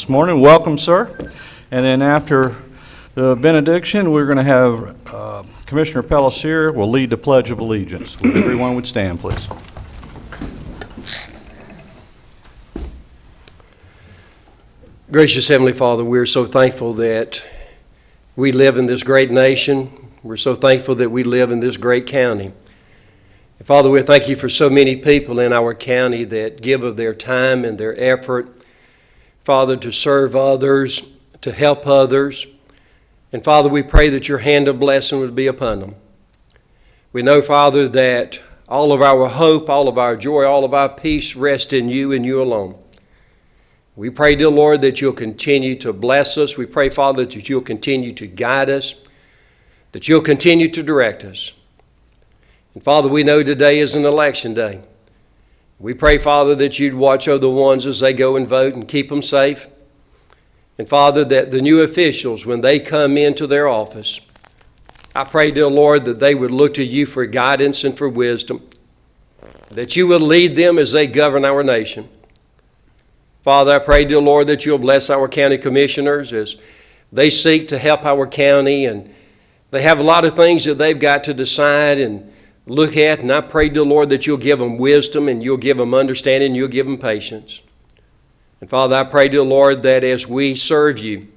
this morning. Welcome, sir. And then after the benediction, we're going to have Commissioner Pelletier will lead the Pledge of Allegiance. Everyone would stand, please. Gracious Heavenly Father, we're so thankful that we live in this great nation. We're so thankful that we live in this great county. And Father, we thank you for so many people in our county that give of their time and their effort, Father, to serve others, to help others. And Father, we pray that your hand of blessing would be upon them. We know, Father, that all of our hope, all of our joy, all of our peace rests in you and you alone. We pray, dear Lord, that you'll continue to bless us. We pray, Father, that you'll continue to guide us, that you'll continue to direct us. And Father, we know today is an election day. We pray, Father, that you'd watch over the ones as they go and vote and keep them safe. And Father, that the new officials, when they come into their office, I pray, dear Lord, that they would look to you for guidance and for wisdom, that you will lead them as they govern our nation. Father, I pray, dear Lord, that you'll bless our county commissioners as they seek to help our county, and they have a lot of things that they've got to decide and look at, and I pray, dear Lord, that you'll give them wisdom and you'll give them understanding and you'll give them patience. And Father, I pray, dear Lord, that as we serve you,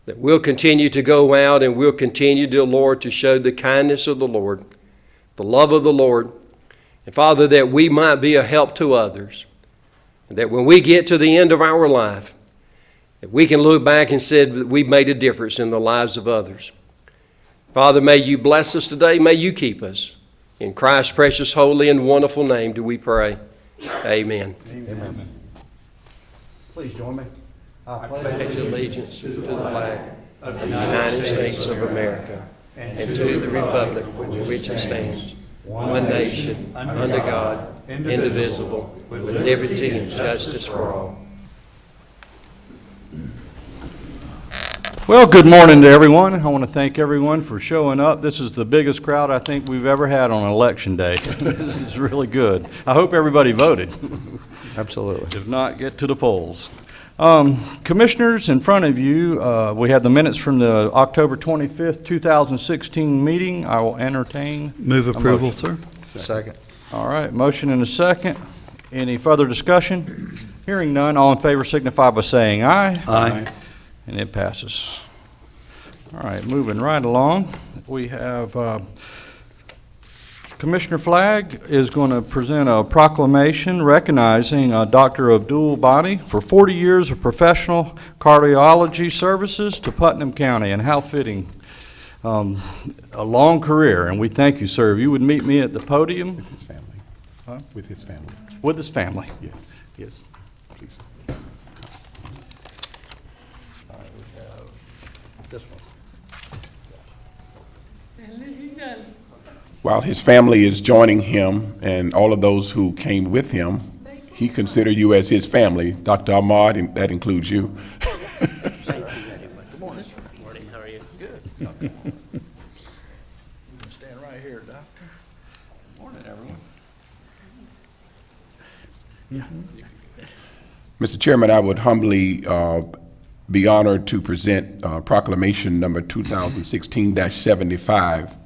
that we'll continue to go out and we'll continue, dear Lord, to show the kindness of the Lord, the love of the Lord. And Father, that we might be a help to others. And that when we get to the end of our life, that we can look back and say that we've made a difference in the lives of others. Father, may you bless us today. May you keep us. In Christ's precious, holy, and wonderful name do we pray. Amen. Amen. Please join me. I Pledge allegiance to the flag of the United States of America and to the republic for which it stands, one nation, under God, indivisible, with liberty and justice for all. Well, good morning to everyone. I want to thank everyone for showing up. This is the biggest crowd I think we've ever had on election day. This is really good. I hope everybody voted. Absolutely. If not, get to the polls. Commissioners, in front of you, we have the minutes from the October 25th, 2016 meeting. I will entertain. Move approval, sir. Second. All right, motion and a second. Any further discussion? Hearing none, all in favor signify by saying aye. Aye. And it passes. All right, moving right along, we have Commissioner Flagg is going to present a proclamation recognizing Dr. Abdul Badi for 40 years of professional cardiology services to Putnam County, and how fitting. A long career, and we thank you, sir. If you would meet me at the podium. With his family. Huh? With his family. With his family. Yes. Yes. Please. All right, we have this one. While his family is joining him and all of those who came with him, he considered you as his family, Dr. Ahmad, and that includes you. Good morning. Good morning. How are you? Good. You can stand right here, Doctor. Good morning, everyone. Mr. Chairman, I would humbly be honored to present proclamation number 2016-75,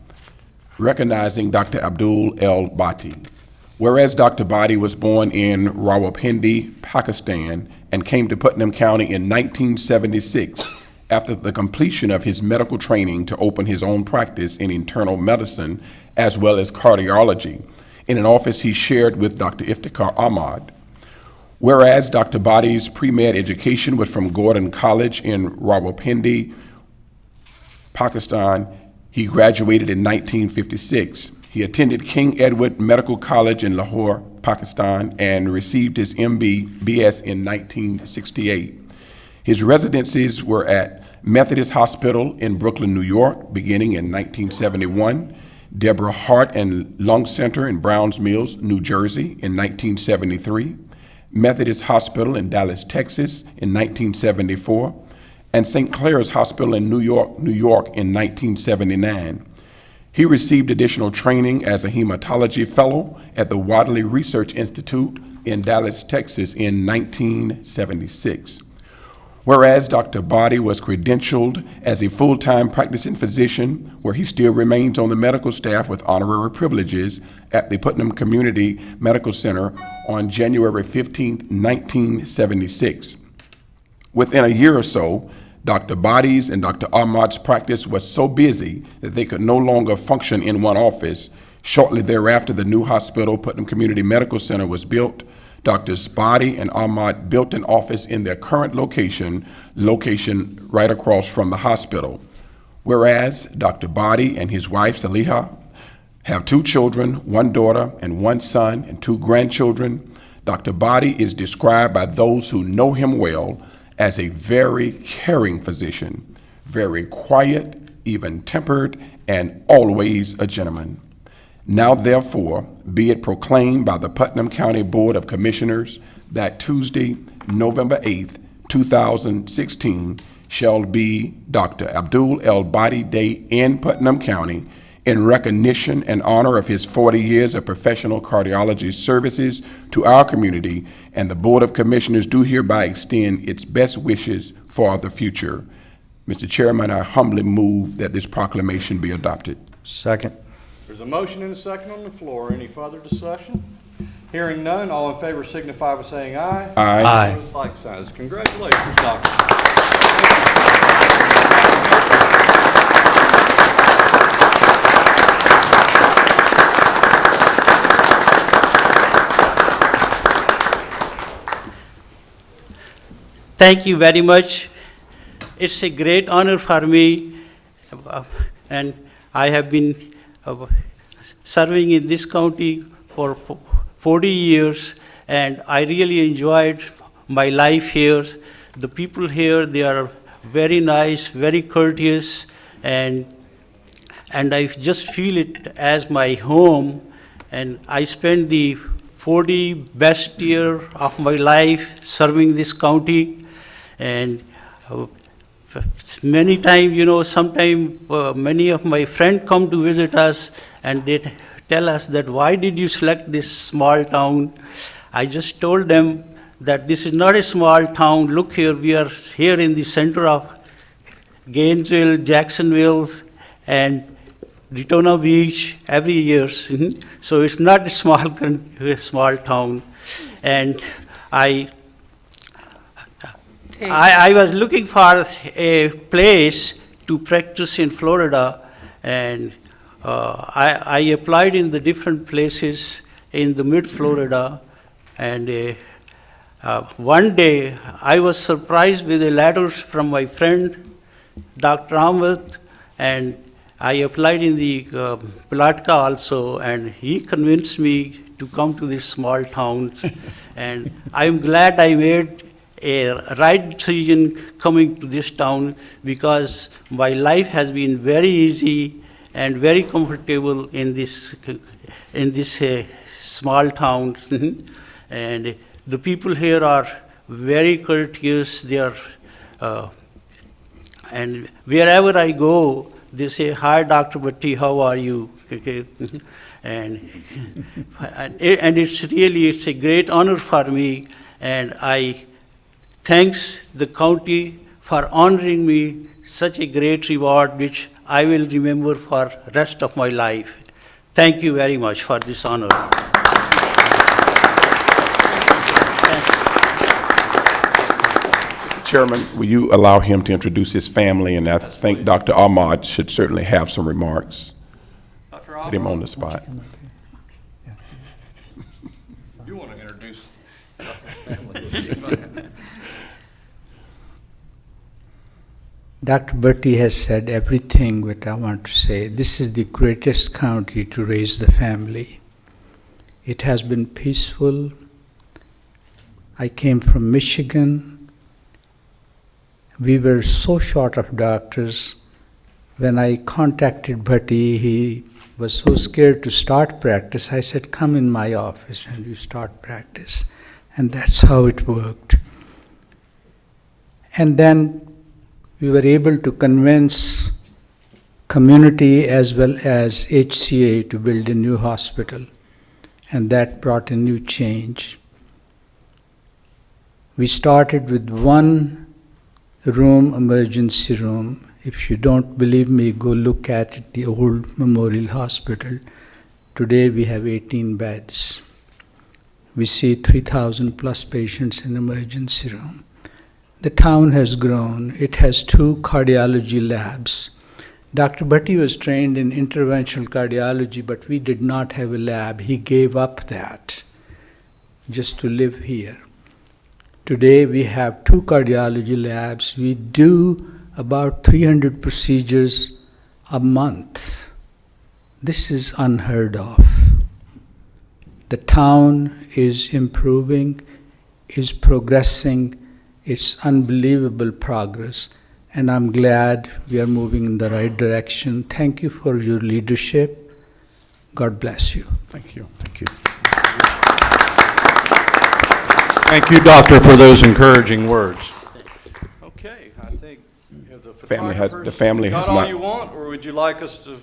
recognizing Dr. Abdul El Bati. Whereas Dr. Badi was born in Rawalpindi, Pakistan, and came to Putnam County in 1976 after the completion of his medical training to open his own practice in internal medicine as well as cardiology, in an office he shared with Dr. Iftikhar Ahmad. Whereas Dr. Badi's pre-med education was from Gordon College in Rawalpindi, Pakistan, he graduated in 1956. He attended King Edward Medical College in Lahore, Pakistan, and received his MBBS in 1968. His residencies were at Methodist Hospital in Brooklyn, New York, beginning in 1971, Deborah Hart and Lung Center in Browns Mills, New Jersey in 1973, Methodist Hospital in Dallas, Texas in 1974, and St. Clair's Hospital in New York in 1979. He received additional training as a hematology fellow at the Wadley Research Institute in Dallas, Texas in 1976. Whereas Dr. Body was credentialed as a full-time practicing physician, where he still remains on the medical staff with honorary privileges at the Putnam Community Medical Center on January 15, 1976. Within a year or so, Dr. Body's and Dr. Ahmad's practice was so busy that they could no longer function in one office. Shortly thereafter, the new hospital, Putnam Community Medical Center, was built. Drs. Body and Ahmad built an office in their current location right across from the hospital. Whereas Dr. Body and his wife, Saliha, have 2 children, 1 daughter and 1 son, and 2 grandchildren. Dr. Body is described by those who know him well as a very caring physician, very quiet, even-tempered, and always a gentleman. Now, therefore, be it proclaimed by the Putnam County Board of Commissioners that Tuesday, November 8th, 2016, shall be Dr. Abdul El Badi Day in Putnam County in recognition and honor of his 40 years of professional cardiology services to our community, and the Board of Commissioners do hereby extend its best wishes for the future. Mr. Chairman, I humbly move that this proclamation be adopted. Second. There's a motion and a second on the floor. Any further discussion? Hearing none, all in favor signify by saying aye. Aye. Aye. Opposed, like signs. Congratulations, Doctor. Thank you very much. It's a great honor for me, and I have been serving in this county for 40 years, and I really enjoyed my life here. The people here, they are very nice, very courteous, and I just feel it as my home, and I spent the 40 best year of my life serving this county. And many times, sometimes many of my friends come to visit us and they tell us that, why did you select this small town? I just told them that this is not a small town. Look here, we are here in the center of Gainesville, Jacksonville, and Daytona Beach every year. So it's not a small town. And I was looking for a place to practice in Florida, and I applied in the different places in the mid-Florida, and one day I was surprised with a letter from my friend, Dr. Ahmed, and I applied in the Palatka also, and he convinced me to come to this small town, and I'm glad I made a right decision coming to this town, because my life has been very easy and very comfortable in this small town. And the people here are very courteous. They are, and wherever I go, they say, "Hi, Dr. Bhatti, how are you?" And it's a great honor for me, and I thanks the county for honoring me such a great reward, which I will remember for rest of my life. Thank you very much for this honor. Chairman, will you allow him to introduce his family? And I think Dr. Ahmad should certainly have some remarks. Dr. Put him on the spot. You want to introduce Dr. family? Dr. Bhatti has said everything that I want to say. This is the greatest county to raise the family. It has been peaceful. I came from Michigan. We were so short of doctors. When I contacted Bhatti, he was so scared to start practice. I said, "Come in my office and you start practice." And that's how it worked. And then we were able to convince community as well as HCA to build a new hospital, and that brought a new change. We started with one room, emergency room. If you don't believe me, go look at it, the old Memorial Hospital. Today we have 18 beds. We see 3,000 plus patients in emergency room. The town has grown. It has 2 cardiology labs. Dr. Bhatti was trained in interventional cardiology, but we did not have a lab. He gave up that just to live here. Today we have 2 cardiology labs. We do about 300 procedures a month. This is unheard of. The town is improving, is progressing. It's unbelievable progress. And I'm glad we are moving in the right direction. Thank you for your leadership. God bless you. Thank you. Thank you. Thank you, Doctor, for those encouraging words. Okay, I think the Family has- the photographers family has got all not- you want, or would you like us to?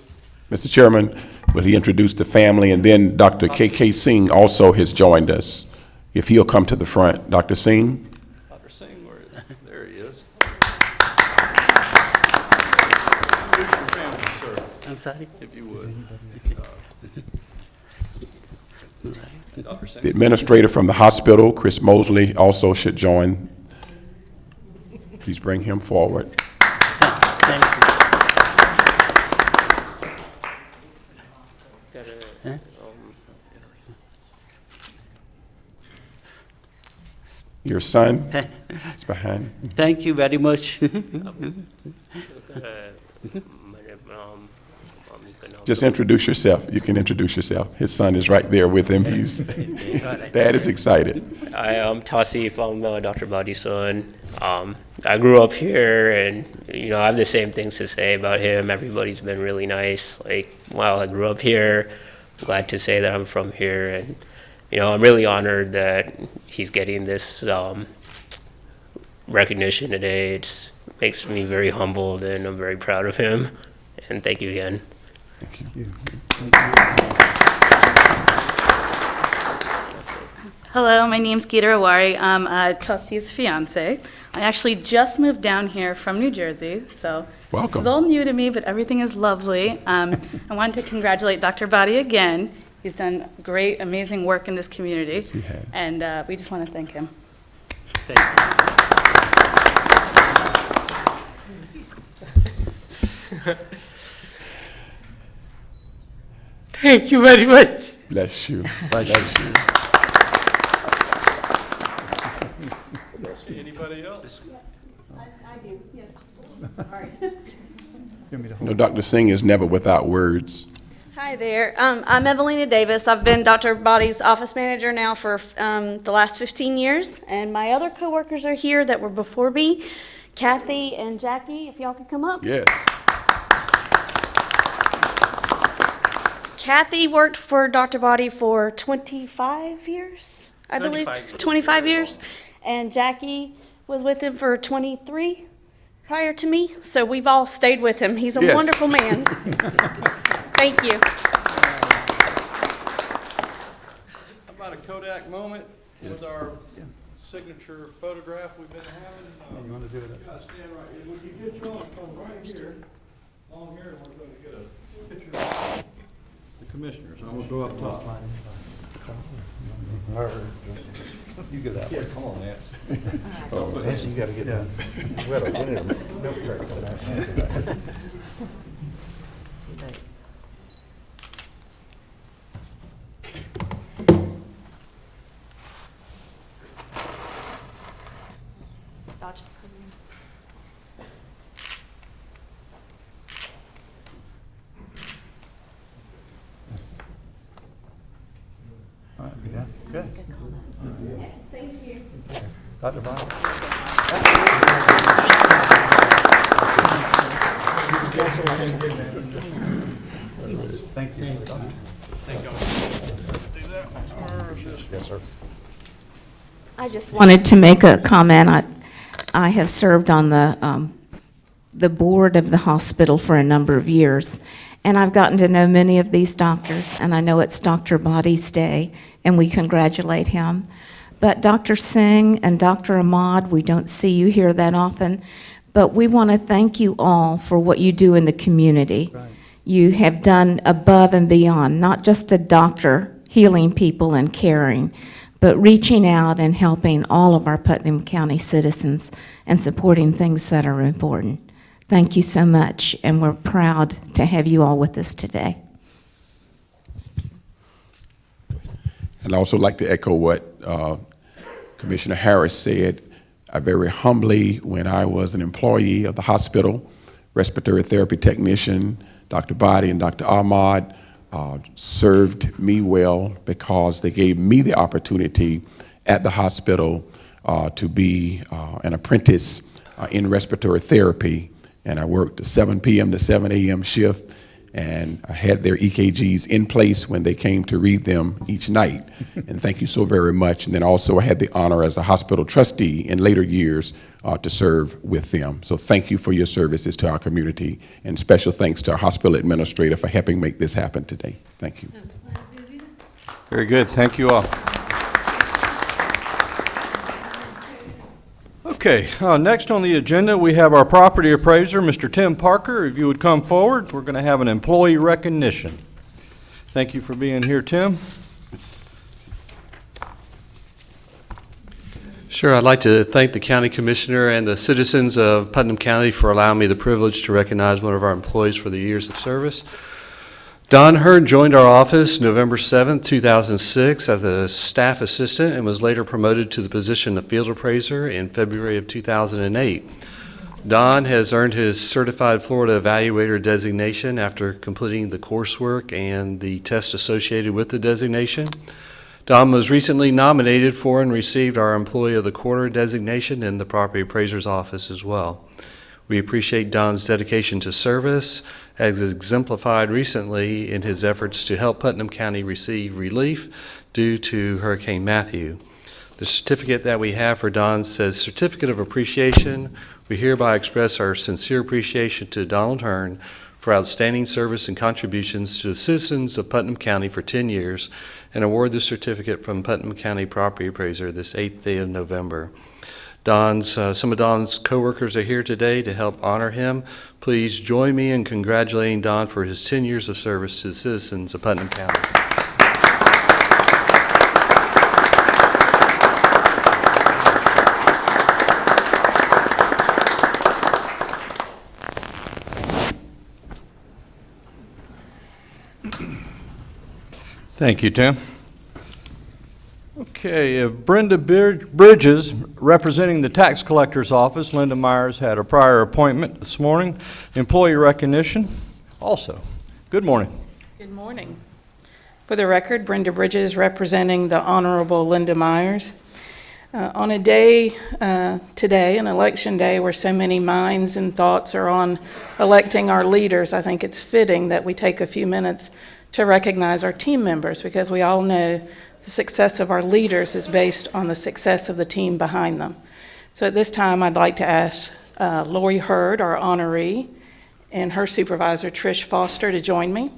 Mr. Chairman, will he introduce the family? And then Dr. K.K. Singh also has joined us. If he'll come to the front. Dr. Singh? Dr. Singh, there he is. I'm sorry? If you would. Dr. Singh? The administrator from the hospital, Chris Mosley, also should join. Please bring him forward. Thank you. Your son is behind. Thank you very much. Just introduce yourself. You can introduce yourself. His son is right there with him. Dad is excited. I am Tausif. I'm Dr. Bhati's son. I grew up here, and I have the same things to say about him. Everybody's been really nice. While I grew up here, I'm glad to say that I'm from here, and I'm really honored that he's getting this recognition today. It makes me very humbled, and I'm very proud of him. And thank you again. Thank you. Hello, my name's Geeta Awari. I'm Tausif's fiance. I actually just moved down here from New Jersey, so this Welcome. is all new to me, but everything is lovely. I wanted to congratulate Dr. Bhatti again. He's done great, amazing work in this community, Yes, he has. and we just want to thank him. Thank you. Thank you very much. Bless you. Anybody else? No, Dr. Singh is never without words. Hi there. I'm Evelina Davis. I've been Dr. Body's office manager now for the last 15 years, and my other coworkers are here that were before me, Kathy and Jackie, if y'all could come up. Yes. Kathy worked for Dr. Body for 25 years, I believe. 25 years. And Jackie was with him for 23 prior to me, so we've all stayed with him. He's a Yes. wonderful man. Thank you. How about a Kodak moment with our signature photograph we've been having? You want to do it? Stand right here. Would you get your own come right here, along here, and we're going to get a picture of the commissioners. I'm going to go up top. You get that one. Come on, Nance. Nancy, you gotta get that. We need a milk crate for that. Dodge the podium. All right, we done? Good. Thank you. Dr. Bob? Thank you. Yes, sir. I just wanted to make a comment. I have served on the board of the hospital for a number of years, and I've gotten to know many of these doctors, and I know it's Dr. Bhati's day, and we congratulate him. But Dr. Singh and Dr. Ahmad, we don't see you here that often, but we want to thank you all for what you do in the community. Right. You have done above and beyond, not just a doctor healing people and caring, but reaching out and helping all of our Putnam County citizens and supporting things that are important. Thank you so much, and we're proud to have you all with us today. And I'd also like to echo what Commissioner Harris said. I very humbly, when I was an employee of the hospital, respiratory therapy technician, Dr. Body and Dr. Ahmad served me well because they gave me the opportunity at the hospital to be an apprentice in respiratory therapy. And I worked a 7 p.m. to 7 a.m. shift, and I had their EKGs in place when they came to read them each night. And thank you so very much. And then also I had the honor as a hospital trustee in later years to serve with them. So thank you for your services to our community, and special thanks to our hospital administrator for helping make this happen today. Thank you. Very good. Thank you all. Okay, next on the agenda, we have our property appraiser, Mr. Tim Parker. If you would come forward, we're going to have an employee recognition. Thank you for being here, Tim. Sure. I'd like to thank the county commissioner and the citizens of Putnam County for allowing me the privilege to recognize one of our employees for the years of service. Don Hearn joined our office November 7th, 2006 as a staff assistant and was later promoted to the position of field appraiser in February of 2008. Don has earned his Certified Florida Evaluator designation after completing the coursework and the test associated with the designation. Don was recently nominated for and received our Employee of the Quarter designation in the Property Appraiser's Office as well. We appreciate Don's dedication to service, as exemplified recently in his efforts to help Putnam County receive relief due to Hurricane Matthew. The certificate that we have for Don says, Certificate of Appreciation. We hereby express our sincere appreciation to Donald Hearn for outstanding service and contributions to the citizens of Putnam County for 10 years, and award the certificate from Putnam County Property Appraiser this 8th day of November. Some of Don's coworkers are here today to help honor him. Please join me in congratulating Don for his 10 years of service to the citizens of Putnam County. Thank you, Tim. Okay, if Brenda Bridges, representing the tax collector's office, Linda Myers had a prior appointment this morning. Employee recognition also. Good morning. Good morning. For the record, Brenda Bridges representing the Honorable Linda Myers. On a day today, an election day, where so many minds and thoughts are on electing our leaders, I think it's fitting that we take a few minutes to recognize our team members, because we all know the success of our leaders is based on the success of the team behind them. So at this time, I'd like to ask Lori Hurd, our honoree, and her supervisor, Trish Foster, to join me.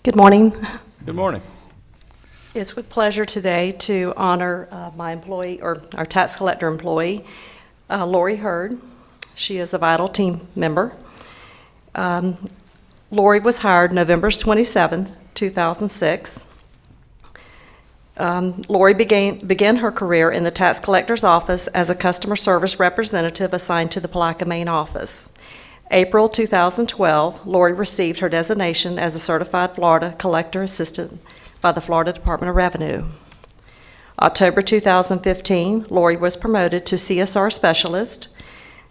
Good morning. Good morning. It's with pleasure today to honor my employee, or our tax collector employee, Lori Hurd. She is a vital team member. Lori was hired November 27, 2006. Lori began her career in the tax collector's office as a customer service representative assigned to the Palaca main office. April 2012, Lori received her designation as a certified Florida collector assistant by the Florida Department of Revenue. October 2015, Lori was promoted to CSR specialist.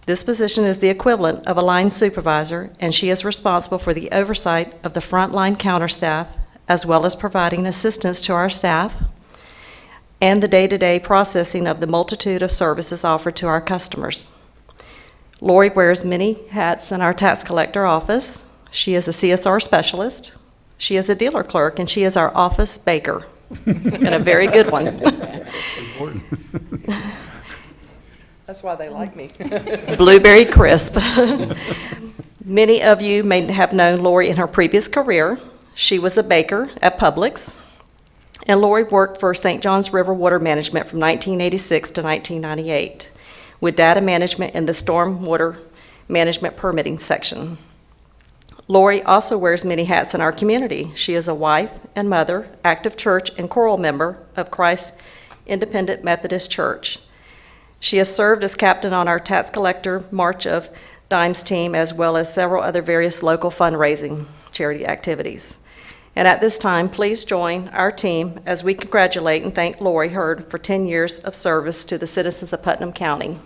This position is the equivalent of a line supervisor, and she is responsible for the oversight of the frontline counter staff, as well as providing assistance to our staff and the day-to-day processing of the multitude of services offered to our customers. Lori wears many hats in our tax collector office. She is a CSR specialist, she is a dealer clerk, and she is our office baker, and a very good one. That's why they like me. Blueberry Crisp. Many of you may have known Lori in her previous career. She was a baker at Publix, and Lori worked for St. Johns River Water Management from 1986 to 1998, with data management in the stormwater management permitting section. Lori also wears many hats in our community. She is a wife and mother, active church and choral member of Christ Independent Methodist Church. She has served as captain on our tax collector March of Dimes team, as well as several other various local fundraising charity activities. And at this time, please join our team as we congratulate and thank Lori Hurd for 10 years of service to the citizens of Putnam County.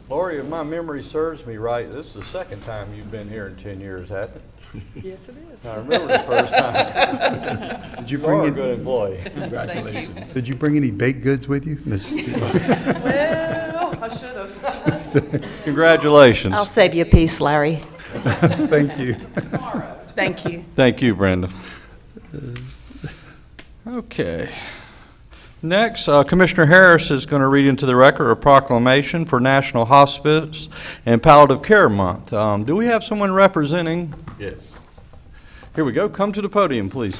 Lori, if my memory serves me right, this is the second time you've been here in 10 years, hasn't it? Yes, it is. I remember the first time. Did you You are bring a good employee. Congratulations. Did you bring any baked goods with you? No, just kidding. Well, I should have. Congratulations. I'll save you a piece, Larry. Thank you. Thank you. Thank you, Brenda. Okay. Next, Commissioner Harris is going to read into the record a proclamation for National Hospice and Palliative Care Month. Do we have someone representing? Yes. Here we go. Come to the podium, please.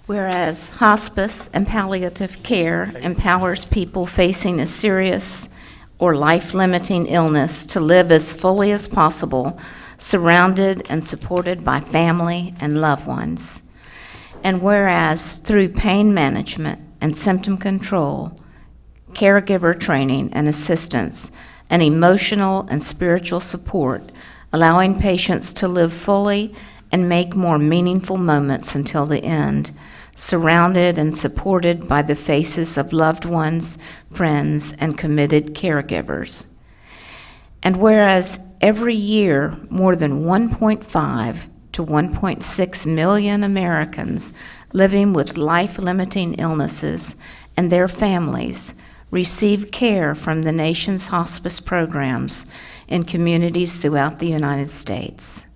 Whereas hospice and palliative care empowers people facing a serious or life-limiting illness to live as fully as possible, surrounded and supported by family and loved ones. And whereas through pain management and symptom control, caregiver training and assistance, and emotional and spiritual support, allowing patients to live fully and make more meaningful moments until the end, surrounded and supported by the faces of loved ones, friends, and committed caregivers. And whereas every year more than 1.5 to 1.6 million Americans living with life-limiting illnesses and their families receive care from the nation's hospice programs in communities throughout the United States.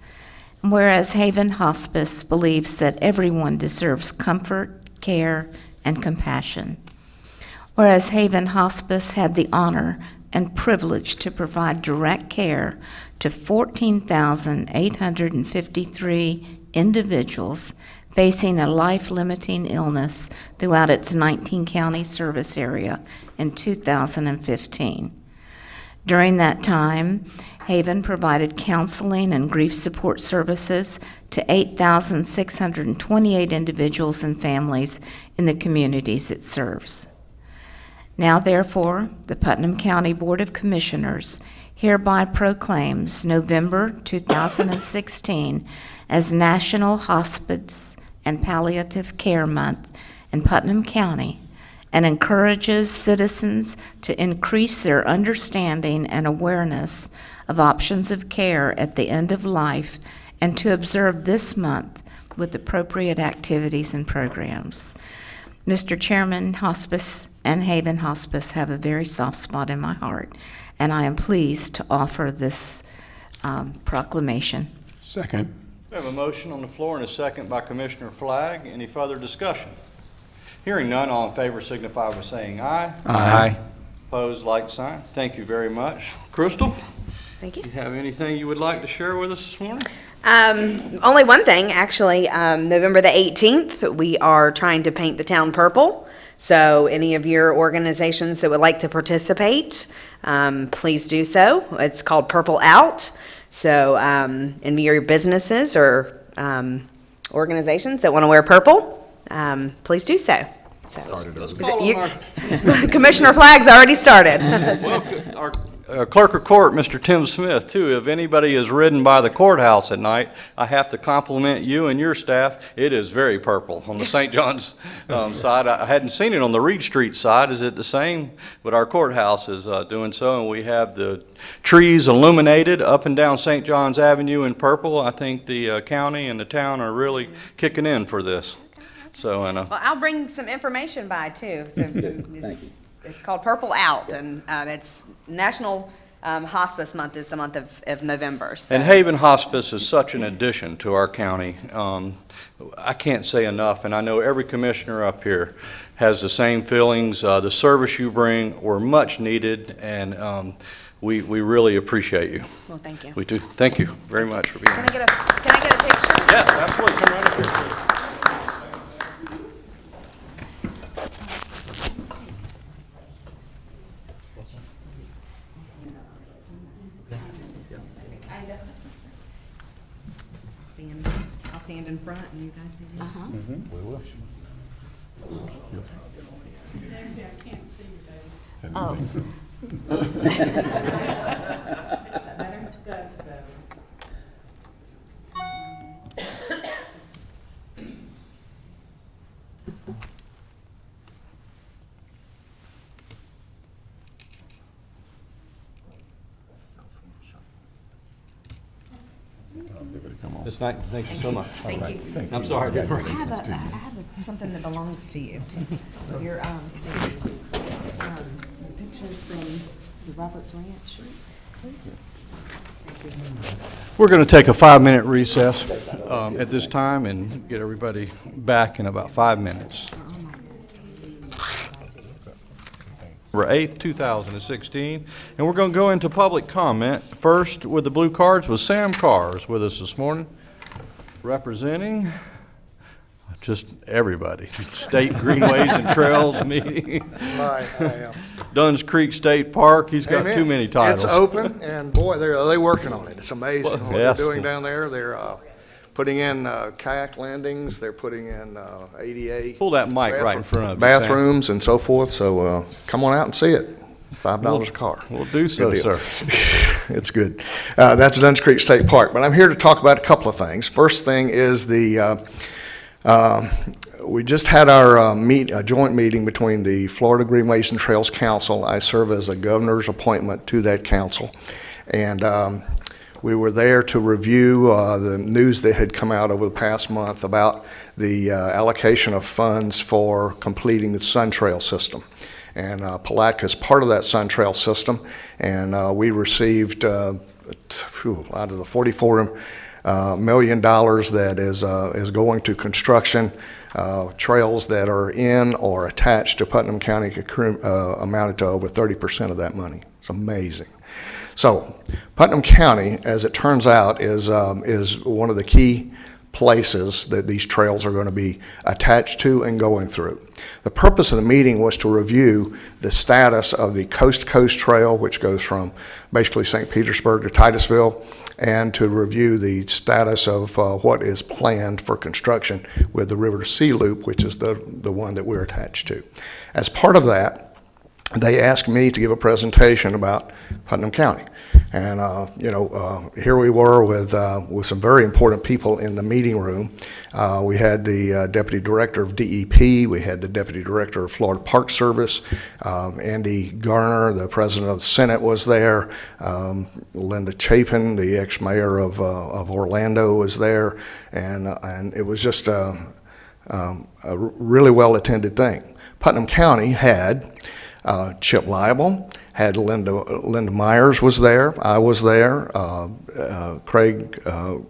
Whereas Haven Hospice believes that everyone deserves comfort, care, and compassion. Whereas Haven Hospice had the honor and privilege to provide direct care to 14,853 individuals facing a life-limiting illness throughout its 19-county service area in 2015. During that time, Haven provided counseling and grief support services to 8,628 individuals and families in the communities it serves. Now, therefore, the Putnam County Board of Commissioners hereby proclaims November 2016 as National Hospice and Palliative Care Month in Putnam County, and encourages citizens to increase their understanding and awareness of options of care at the end of life, and to observe this month with appropriate activities and programs. Mr. Chairman, Hospice and Haven Hospice have a very soft spot in my heart, and I am pleased to offer this proclamation. Second. We have a motion on the floor and a second by Commissioner Flagg. Any further discussion? Hearing none, all in favor signify by saying aye. Aye. Opposed, like sign. Thank you very much. Crystal, Thank you. do you have anything you would like to share with us this morning? Only one thing, actually. November the 18th, we are trying to paint the town purple. So any of your organizations that would like to participate, please do so. It's called Purple Out. So any of your businesses or organizations that want to wear purple, please do so. Commissioner Flagg's already started. Well, our Clerk of Court, Mr. Tim Smith, too, if anybody is ridden by the courthouse at night, I have to compliment you and your staff. It is very purple on the St. John's side. I hadn't seen it on the Reed Street side. Is it the same? But our courthouse is doing so, and we have the trees illuminated up and down St. John's Avenue in purple. I think the county and the town are really kicking in for this. So, and Well, I'll bring some information by too. So Thank you. It's called Purple Out, and it's National Hospice Month is the month of November. So. And Haven Hospice is such an addition to our county. I can't say enough, and I know every commissioner up here has the same feelings. The service you bring were much needed, and we really appreciate you. Well, thank you. We do. Thank you very much for being Can here. I get a picture? Yes, absolutely. Come right up here, please. I'll stand in front and you guys stand in. We will. Oh. That's better. Ms. Knight, thank you so much. Thank you. I'm sorry. I have something that belongs to you. Your pictures from the Roberts Ranch. We're going to take a 5-minute recess at this time and get everybody back in about 5 minutes. November 8th, 2016, and we're going to go into public comment. First, with the blue cards, was Sam Carr with us this morning, representing just everybody. State Greenways and Trails meeting. Right, I am. Dunn's Creek State Park. He's got Amen. too many titles. It's open, and boy, they're working on it. It's amazing Well, what yes. they're doing down there. They're putting in kayak landings. They're putting in ADA. Pull that mic right in front of you, Sam. Bathrooms and so forth. So come on out and see it. $5 a car. We'll do so, Good deal. sir. It's good. That's Dunn's Creek State Park. But I'm here to talk about a couple of things. First thing is we just had our a joint meeting between the Florida Greenways and Trails Council. I serve as a governor's appointment to that council. And we were there to review the news that had come out over the past month about the allocation of funds for completing the Sun Trail system. And Palatka is part of that Sun Trail system, and we received out of the $44 million that is going to construction. Trails that are in or attached to Putnam County amounted to over 30% of that money. It's amazing. So Putnam County, as it turns out, is one of the key places that these trails are going to be attached to and going through. The purpose of the meeting was to review the status of the Coast to Coast Trail, which goes from basically St. Petersburg to Titusville, and to review the status of what is planned for construction with the River to Sea Loop, which is the one that we're attached to. As part of that, they asked me to give a presentation about Putnam County. And, here we were with some very important people in the meeting room. We had the Deputy Director of DEP, we had the Deputy Director of Florida Park Service, Andy Garner, the President of the Senate was there, Linda Chapin, the ex-mayor of Orlando was there, and it was just a really well-attended thing. Putnam County had Chip Liable, had Linda Myers was there, I was there, Craig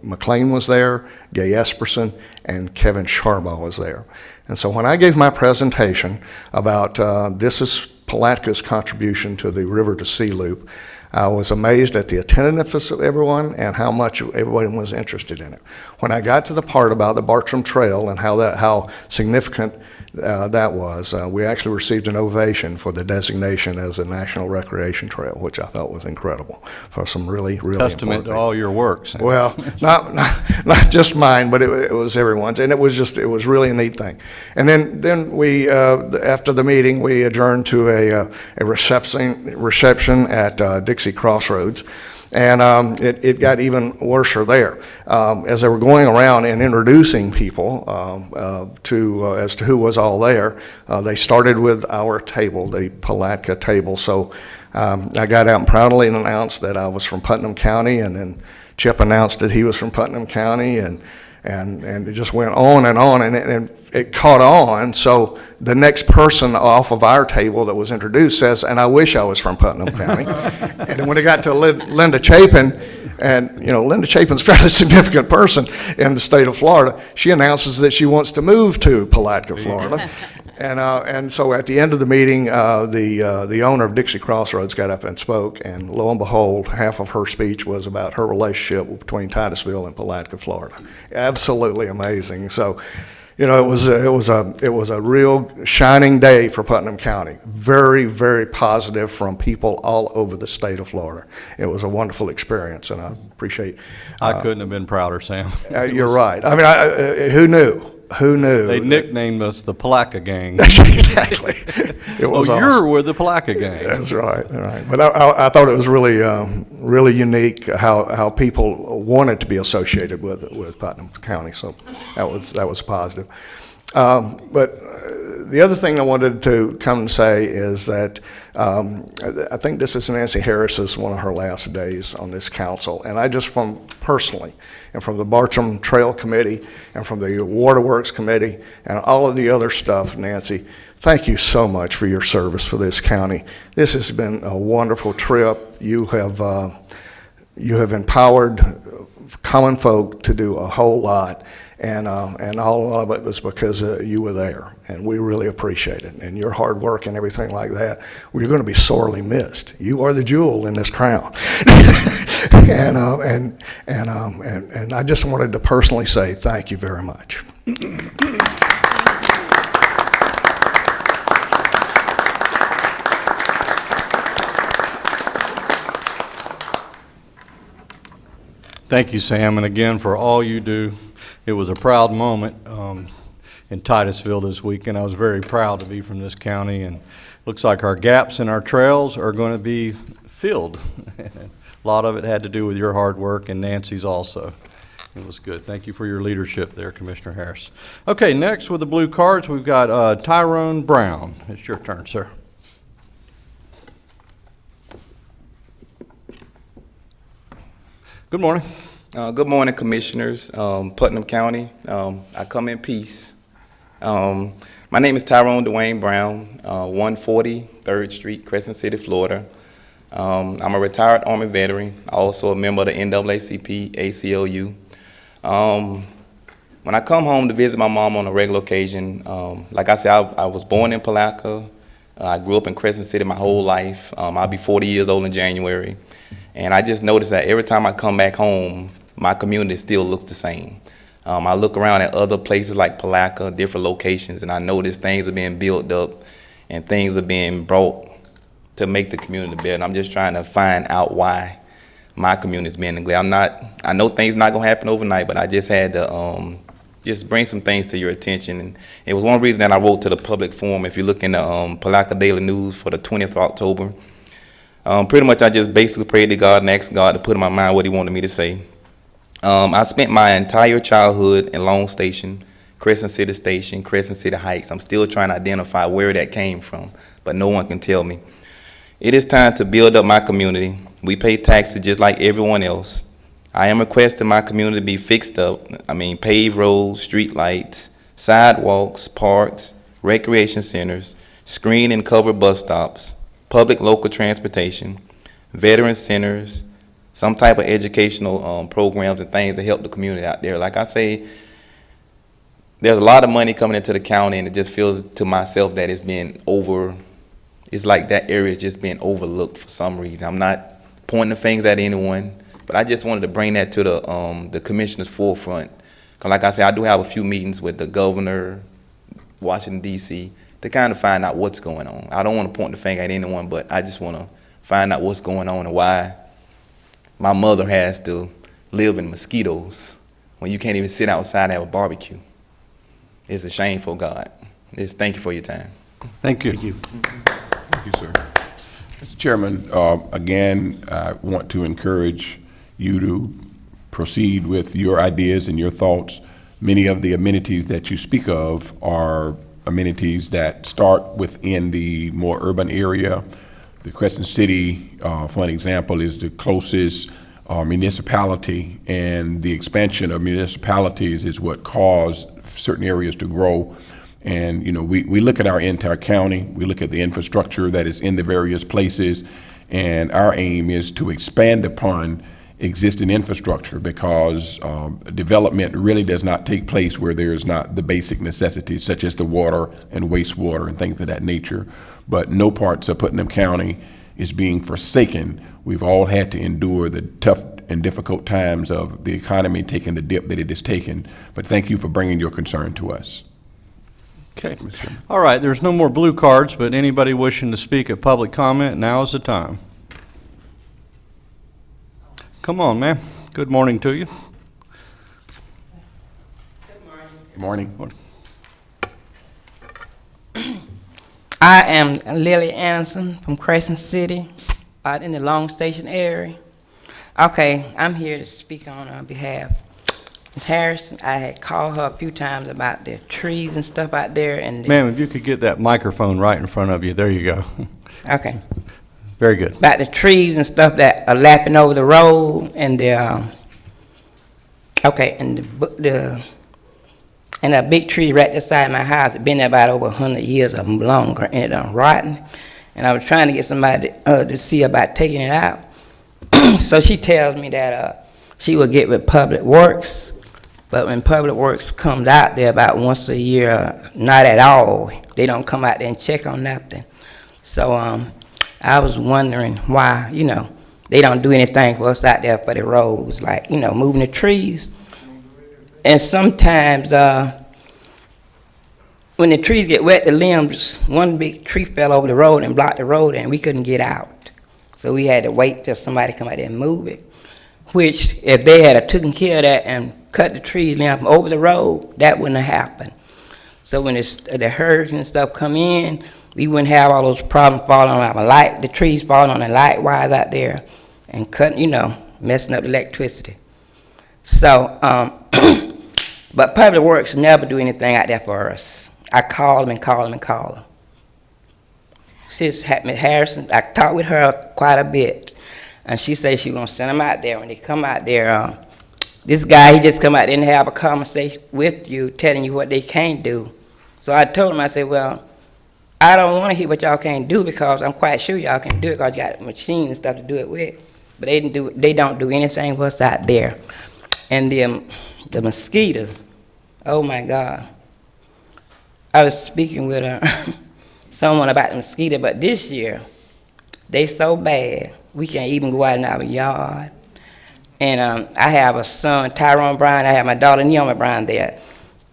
McLean was there, Gay Esperson, and Kevin Sharbaugh was there. And so when I gave my presentation about this is Palatka's contribution to the River to Sea Loop, I was amazed at the attentiveness of everyone and how much everyone was interested in it. When I got to the part about the Bartram Trail and how significant that was, we actually received an ovation for the designation as a National Recreation Trail, which I thought was incredible for some really, really Testament to all your work, Sam. Well, not just mine, but it was everyone's, and it was really a neat thing. And then we after the meeting we adjourned to a reception at Dixie Crossroads. And it got even worse there. As they were going around and introducing people as to who was all there, they started with our table, the Palatka table. So I got out and proudly announced that I was from Putnam County, and then Chip announced that he was from Putnam County, and And it just went on, and it caught on. So the next person off of our table that was introduced says, and I wish I was from Putnam County. And then when it got to Linda Chapin, and Linda Chapin's a fairly significant person in the state of Florida, she announces that she wants to move to Palatka, Florida. And so at the end of the meeting, the owner of Dixie Crossroads got up and spoke, and lo and behold, half of her speech was about her relationship between Titusville and Palatka, Florida. Absolutely amazing. So, it was a real shining day for Putnam County. Very, very positive from people all over the state of Florida. It was a wonderful experience, and I appreciate. I couldn't have been prouder, Sam. You're right. I mean, who knew? Who knew? They nicknamed us the Palatka Gang. Exactly. It was awesome. You're with the Palatka Gang. That's right. But I thought it was really, really unique how people wanted to be associated with Putnam County. So that was positive. But the other thing I wanted to come and say is that I think this is Nancy Harris's one of her last days on this council, and I just personally, and from the Bartram Trail Committee, and from the Waterworks Committee, and all of the other stuff, Nancy, thank you so much for your service for this county. This has been a wonderful trip. You have empowered common folk to do a whole lot. And all of it was because you were there, and we really appreciate it. And your hard work and everything like that, we're going to be sorely missed. You are the jewel in this crown. And I just wanted to personally say thank you very much. Thank you, Sam, and again for all you do. It was a proud moment in Titusville this weekend. I was very proud to be from this county, and looks like our gaps in our trails are going to be filled. A lot of it had to do with your hard work, and Nancy's also. It was good. Thank you for your leadership there, Commissioner Harris. Okay, next with the blue cards, we've got Tyrone Brown. It's your turn, sir. Good morning. Good morning, Commissioners, Putnam County. I come in peace. My name is Tyrone Dwayne Brown, 140 3rd Street, Crescent City, Florida. I'm a retired Army veteran, also a member of the NAACP, ACLU. When I come home to visit my mom on a regular occasion, like I said, I was born in Palatka. I grew up in Crescent City my whole life. I'll be 40 years old in January. And I just noticed that every time I come back home, my community still looks the same. I look around at other places like Palatka, different locations, and I notice things are being built up and things are being brought to make the community better. And I'm just trying to find out why my community is being neglected. I know things not gonna happen overnight, but I just had to just bring some things to your attention. And it was one reason that I wrote to the public forum. If you look in the Palatka Daily News for the 20th of October, pretty much I just basically prayed to God and asked God to put in my mind what he wanted me to say. I spent my entire childhood in Long Station, Crescent City Station, Crescent City Heights. I'm still trying to identify where that came from, but no one can tell me. It is time to build up my community. We pay taxes just like everyone else. I am requesting my community be fixed up. Paved roads, street lights, sidewalks, parks, recreation centers, screen and cover bus stops, public local transportation, veteran centers, some type of educational programs and things to help the community out there. Like I say, there's a lot of money coming into the county, and it just feels to myself that it's like that area is just being overlooked for some reason. I'm not pointing the fingers at anyone, but I just wanted to bring that to the commissioner's forefront. Because like I said, I do have a few meetings with the governor, Washington, D.C., to kind of find out what's going on. I don't want to point the finger at anyone, but I just want to find out what's going on and why my mother has to live in mosquitoes when you can't even sit outside and have a barbecue. It's a shameful, God. Just thank you for your time. Thank you. Thank you, sir. Mr. Chairman, again, I want to encourage you to proceed with your ideas and your thoughts. Many of the amenities that you speak of are amenities that start within the more urban area. The Crescent City, for an example, is the closest municipality, and the expansion of municipalities is what caused certain areas to grow. And, you know, we look at our entire county, we look at the infrastructure that is in the various places, and our aim is to expand upon existing infrastructure, because development really does not take place where there is not the basic necessities such as the water and wastewater and things of that nature. But no parts of Putnam County is being forsaken. We've all had to endure the tough and difficult times of the economy taking the dip that it has taken. But thank you for bringing your concern to us. Okay. All right, there's no more blue cards, but anybody wishing to speak at public comment, now is the time. Come on, ma'am. Good morning to you. Good morning. I am Lily Anderson from Crescent City, out in the Long Station area. Okay, I'm here to speak on her behalf. Ms. Harrison, I had called her a few times about the trees and stuff out there. And Ma'am, if you could get that microphone right in front of you, there you go. Okay. Very good. About the trees and stuff that are lapping over the road, and the and a big tree right beside my house. It's been there about over 100 years or longer, and it done rotten. And I was trying to get somebody to see about taking it out. So she tells me that she will get with Public Works, but when Public Works comes out there about once a year, not at all. They don't come out there and check on nothing. So I was wondering why, you know, they don't do anything for us out there for the roads, like, you know, moving the trees. And sometimes when the trees get wet, the limbs, one big tree fell over the road and blocked the road, and we couldn't get out. So we had to wait till somebody come out there and move it, which if they had taken care of that and cut the trees limb over the road, that wouldn't have happened. So when the hurricanes and stuff come in, we wouldn't have all those problems falling on our light, the trees falling on the light wires out there and cutting, you know, messing up the electricity. So, but Public Works never do anything out there for us. I call them and call them and call them. Sis Ms. Harrison, I talked with her quite a bit, and she said she gonna send them out there. When they come out there, this guy, he just come out there and have a conversation with you, telling you what they can't do. So I told him, I said, well, I don't want to hear what y'all can't do, because I'm quite sure y'all can do it, because you got machines and stuff to do it with. But they don't do anything for us out there. And the mosquitoes, oh my God. I was speaking with someone about the mosquito, but this year, they so bad, we can't even go out in our yard. And I have a son, Tyrone Brown, I have my daughter, Neoma Brown there.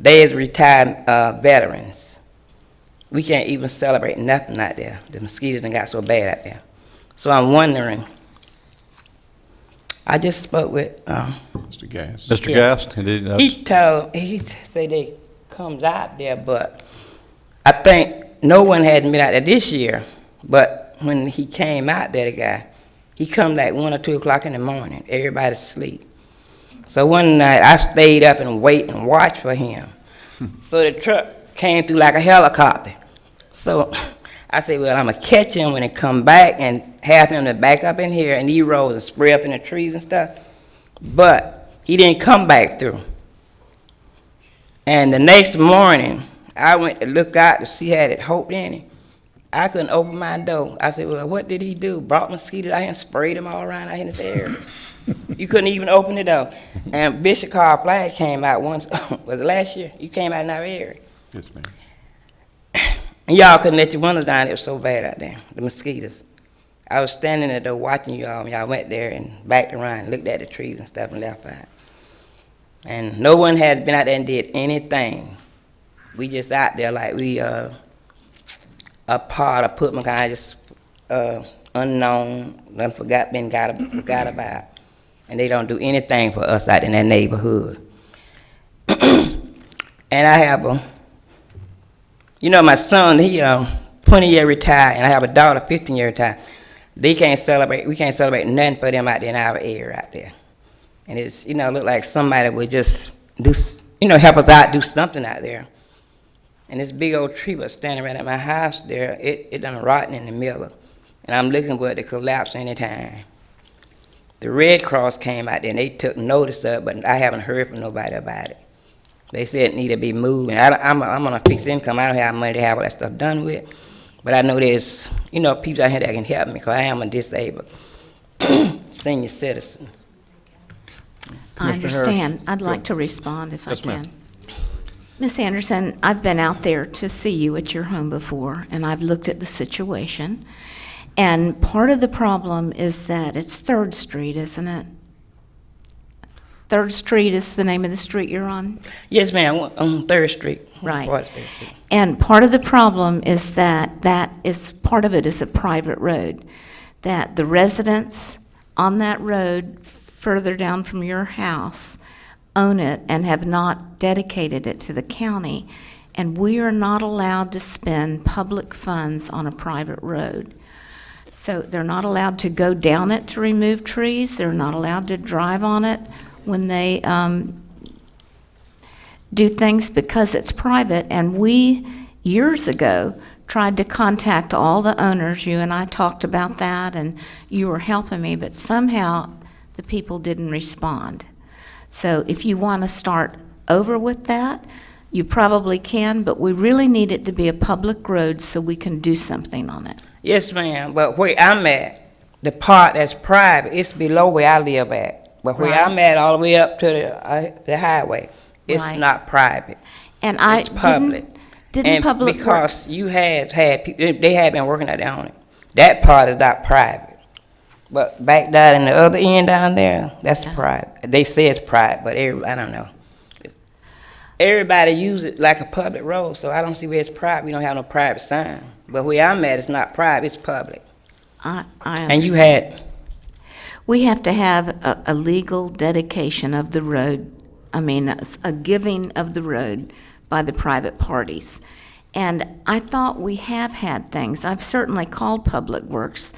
They is retired veterans. We can't even celebrate nothing out there. The mosquitoes done got so bad out there. So I'm wondering, I just spoke with Mr. Gast. Mr. Gast? He said they comes out there, but I think no one hadn't been out there this year. But when he came out there, the guy, he come like 1 or 2 o'clock in the morning. Everybody's asleep. So one night I stayed up and wait and watch for him. So the truck came through like a helicopter. So I said, well, I'm going to catch him when he come back and have him to back up in here and he rolls and spray up in the trees and stuff. But he didn't come back through. And the next morning, I went to look out to see had it hope in it. I couldn't open my door. I said, well, what did he do? Brought mosquitoes out here and sprayed them all around out here in this area. You couldn't even open the door. And Bishop Carl Flagg came out once, was it last year? You came out in our area. Yes, ma'am. And y'all couldn't let your windows down. It was so bad out there, the mosquitoes. I was standing at the door watching y'all, and y'all went there and backed around and looked at the trees and stuff and left out. And no one has been out there and did anything. We just out there like we a part of Putnam County, just unknown, forgot about. And they don't do anything for us out in that neighborhood. And I have you know, my son, he 20-year retired, and I have a daughter, 15-year retired. They can't celebrate, we can't celebrate nothing for them out there in our area out there. And it's, you know, look like somebody would just do, you know, help us out, do something out there. And this big old tree was standing right at my house there, it done rotten in the middle. And I'm looking for it to collapse anytime. The Red Cross came out there and they took notice of it, but I haven't heard from nobody about it. They said it need to be moved, and I'm on a fixed income. I don't have money to have all that stuff done with, but I know there's, you know, people out here that can help me because I am a disabled senior citizen. I Mr. understand. Harris. I'd like to respond if Yes, I ma'am. can. Ms. Anderson, I've been out there to see you at your home before, and I've looked at the situation. And part of the problem is that it's 3rd Street, isn't it? 3rd Street is the name of the street you're on? Yes, ma'am, on 3rd Street. Right. Part of 3rd Street. And part of the problem is that part of it is a private road, that the residents on that road further down from your house own it and have not dedicated it to the county, and we are not allowed to spend public funds on a private road. So they're not allowed to go down it to remove trees, they're not allowed to drive on it when they do things because it's private. And we, years ago, tried to contact all the owners. You and I talked about that, and you were helping me, but somehow the people didn't respond. So if you want to start over with that, you probably can, but we really need it to be a public road so we can do something on it. Yes, ma'am, but where I'm at, the part that's private, it's below where I live at. But where Right. I'm at, all the way up to the highway, it's Right. not private. And It's public. Didn't And Public because Works? you had they had been working out there on it. That part is not private. But back down in the other end down there, that's private. They say it's private, but I don't know. Everybody use it like a public road, so I don't see where it's private. We don't have no private sign. But where I'm at, it's not private, it's public. I And you understand. We have to have a legal dedication of the road, a giving of the road by the private parties. And I thought we have had things. I've certainly called Public Works.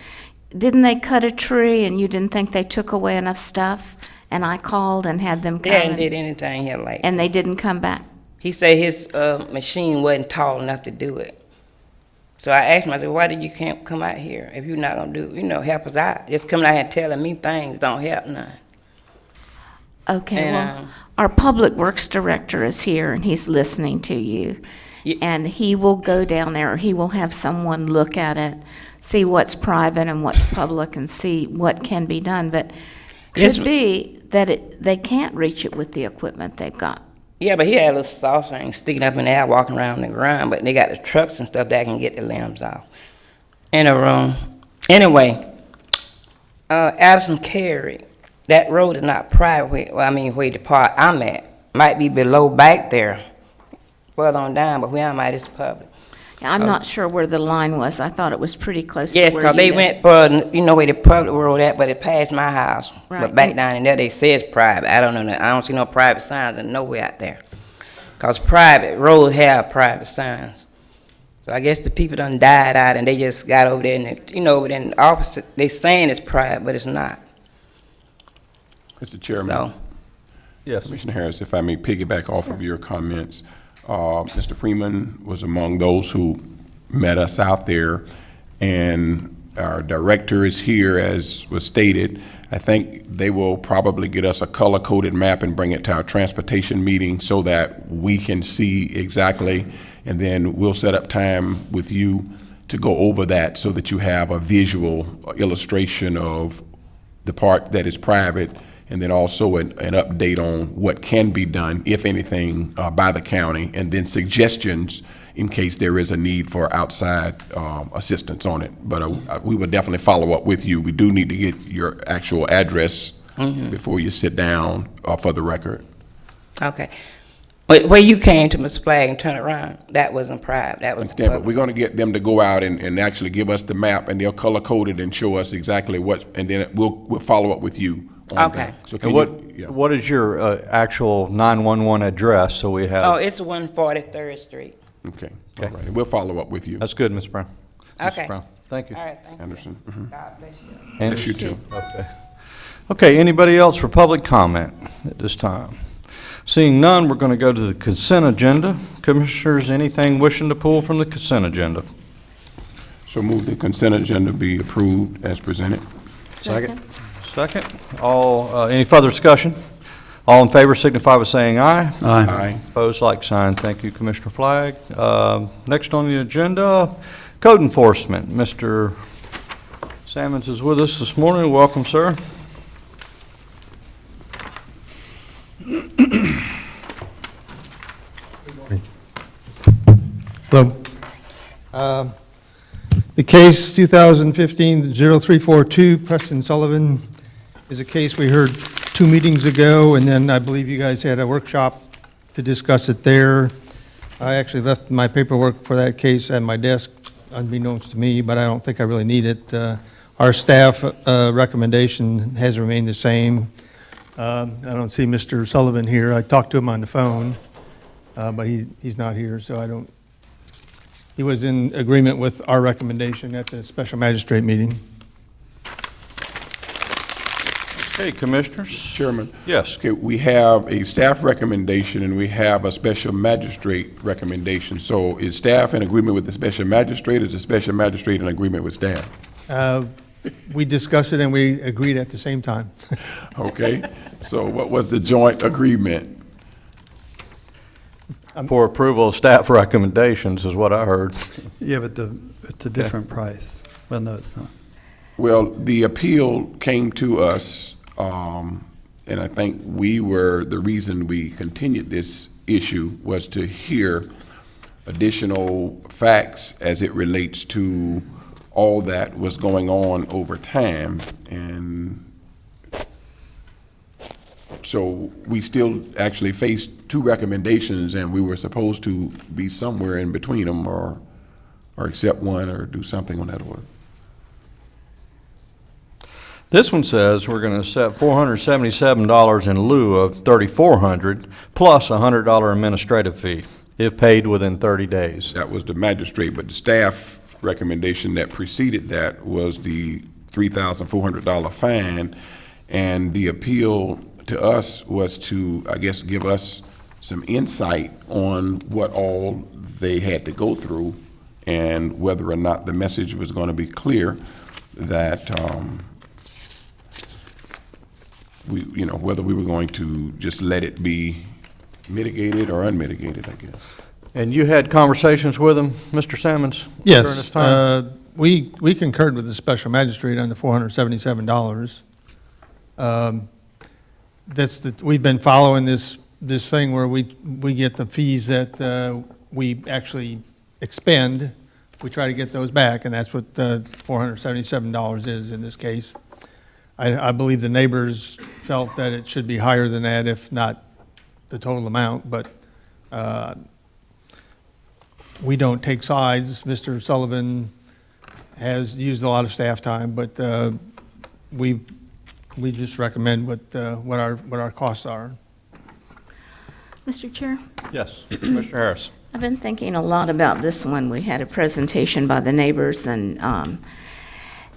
Didn't they cut a tree and you didn't think they took away enough stuff? And I called and had them They come. hadn't did anything here like. And they didn't come back. He said his machine wasn't tall enough to do it. So I asked him, I said, why did you can't come out here if you're not gonna do, help us out? Just coming out here and telling me things don't help none. Okay, And, well, our Public Works Director is here, and he's listening to you. And he will go down there, or he will have someone look at it, see what's private and what's public, and see what can be done. But Yes, could be that they can't reach it with the equipment they've got. Yeah, but he had a little soft thing sticking up in the air, walking around the ground, but they got the trucks and stuff that can get the limbs off. In a room. Anyway, Addison Carey, that road is not private, where the part I'm at. Might be below back there, further on down, but where I'm at is public. I'm not sure where the line was. I thought it was pretty close Yes, to where because you they live. went for, where the public road at, but it passed my house. Right. But back down in there, they say it's private. I don't know, I don't see no private signs and nowhere out there. Because private roads have private signs. So I guess the people done died out and they just got over there and, over there in the opposite, they saying it's private, but it's not. Mr. Chairman. So, Yes. Commissioner Harris, if I may piggyback off of your comments, Mr. Freeman was among those who met us out there, and our director is here, as was stated. I think they will probably get us a color-coded map and bring it to our transportation meeting so that we can see exactly, and then we'll set up time with you to go over that so that you have a visual illustration of the part that is private, and then also an update on what can be done, if anything, by the county, and then suggestions in case there is a need for outside assistance on it. But we will definitely follow up with you. We do need to get your actual address before you sit down for the record. okay. But where you came to Mr. Flagg and turn around, that wasn't private, that was Yeah, but public. we're gonna get them to go out and actually give us the map, and they'll color code it and show us exactly what, and then we'll follow up with you on Okay. that. So And can what, you- yeah. what is your actual 911 address, so we have? Oh, it's 143rd Street. Okay, all right, and we'll follow up with you. That's good, Ms. Brown. Mrs. Okay. Brown. Thank you. All right, thank you. Anderson. God bless you. And Yes, you too. Okay. Okay, anybody else for public comment at this time? Seeing none, we're going to go to the consent agenda. Commissioners, anything wishing to pull from the consent agenda? So move the consent agenda be approved as presented. Second. Second. Any further discussion? All in favor signify by saying aye. Aye. Opposed, like sign. Thank you, Commissioner Flagg. Next on the agenda, code enforcement. Mr. Sammons is with us this morning. Welcome, sir. Hello. The case 2015-0342, Preston Sullivan, is a case we heard 2 meetings ago, and then I believe you guys had a workshop to discuss it there. I actually left my paperwork for that case at my desk, unbeknownst to me, but I don't think I really need it. Our staff recommendation has remained the same. I don't see Mr. Sullivan here. I talked to him on the phone, but he's not here, so I don't. He was in agreement with our recommendation at the special magistrate meeting. Hey, Commissioners. Chairman. Yes. Okay, we have a staff recommendation and we have a special magistrate recommendation. So is staff in agreement with the special magistrate, or is the special magistrate in agreement with staff? We discussed it and we agreed at the same time. Okay, so what was the joint agreement? For approval of staff recommendations is what I heard. Yeah, but it's a different price. Well, no, it's not. Well, the appeal came to us, and I think we were, the reason we continued this issue was to hear additional facts as it relates to all that was going on over time. And so we still actually faced 2 recommendations, and we were supposed to be somewhere in between them, or accept one or do something on that order. This one says we're going to set $477 in lieu of $3,400 plus a $100 administrative fee if paid within 30 days. That was the magistrate, but the staff recommendation that preceded that was the $3,400 fine, and the appeal to us was to, I guess, give us some insight on what all they had to go through and whether or not the message was going to be clear that whether we were going to just let it be mitigated or unmitigated, I guess. And you had conversations with him, Mr. Sammons? During this Yes, time? we concurred with the special magistrate on the $477. We've been following this thing where we get the fees that we actually expend. We try to get those back, and that's what $477 is in this case. I believe the neighbors felt that it should be higher than that, if not the total amount, but we don't take sides. Mr. Sullivan has used a lot of staff time, but we just recommend what our costs are. Mr. Chair? Yes, Commissioner Harris. I've been thinking a lot about this one. We had a presentation by the neighbors, and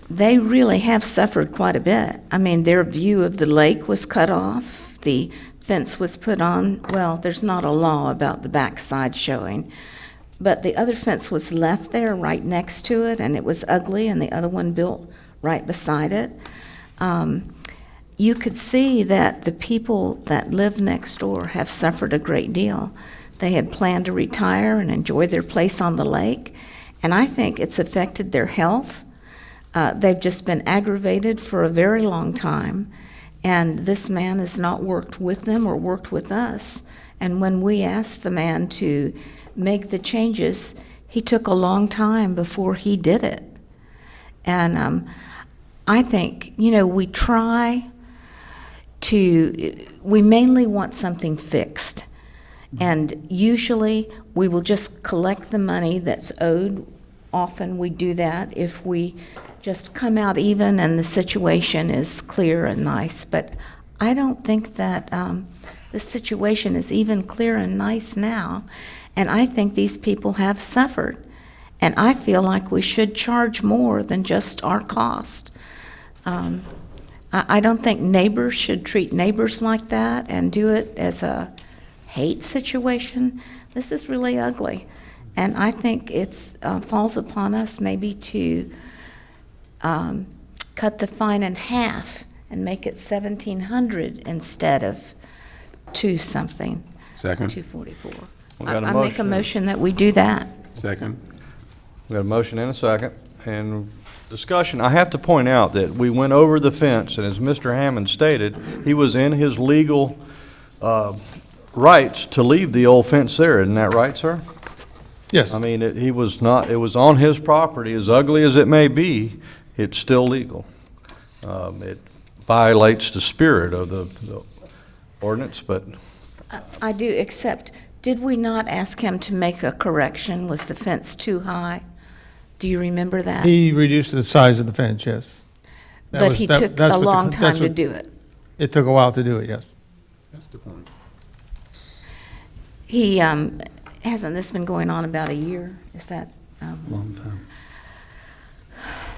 they really have suffered quite a bit. I mean, their view of the lake was cut off. The fence was put on. Well, there's not a law about the backside showing, but the other fence was left there right next to it, and it was ugly, and the other one built right beside it. You could see that the people that live next door have suffered a great deal. They had planned to retire and enjoy their place on the lake, and I think it's affected their health. They've just been aggravated for a very long time, and this man has not worked with them or worked with us. And when we asked the man to make the changes, he took a long time before he did it. And I think, we mainly want something fixed. And usually we will just collect the money that's owed. Often we do that if we just come out even and the situation is clear and nice. But I don't think that the situation is even clear and nice now. And I think these people have suffered. And I feel like we should charge more than just our cost. I don't think neighbors should treat neighbors like that and do it as a hate situation. This is really ugly. And I think it falls upon us maybe to cut the fine in half and make it 1,700 instead of 2-something. Second. 244. We got a I make a motion. motion that we do that. Second. We got a motion and a second, and discussion. I have to point out that we went over the fence, and as Mr. Hammond stated, he was in his legal rights to leave the old fence there. Isn't that right, sir? Yes. I mean, he was not, it was on his property, as ugly as it may be, it's still legal. It violates the spirit of the ordinance, but I do, except, did we not ask him to make a correction? Was the fence too high? Do you remember that? He reduced the size of the fence, yes. But he took a long time to do it. It took a while to do it, yes. That's the point. He, hasn't this been going on about a year? Is that? long time.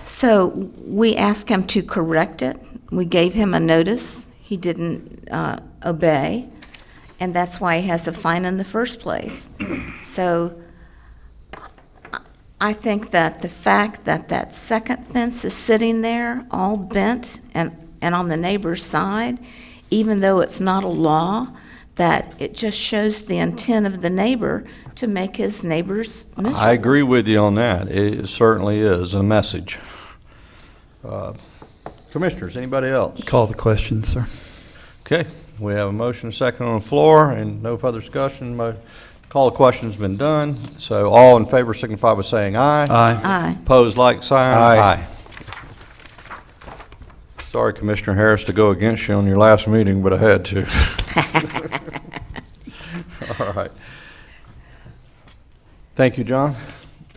So we asked him to correct it. We gave him a notice. He didn't obey, and that's why he has a fine in the first place. So I think that the fact that that second fence is sitting there, all bent and on the neighbor's side, even though it's not a law, that it just shows the intent of the neighbor to make his neighbors miserable. I agree with you on that. It certainly is a message. Commissioners, anybody else? Call the question, sir. Okay, we have a motion, a second on the floor, and no further discussion. Call the question's been done. So all in favor signify by saying aye. Aye. Aye. Opposed, like sign. Aye. Sorry, Commissioner Harris, to go against you on your last meeting, but I had to. All right. Thank you, John.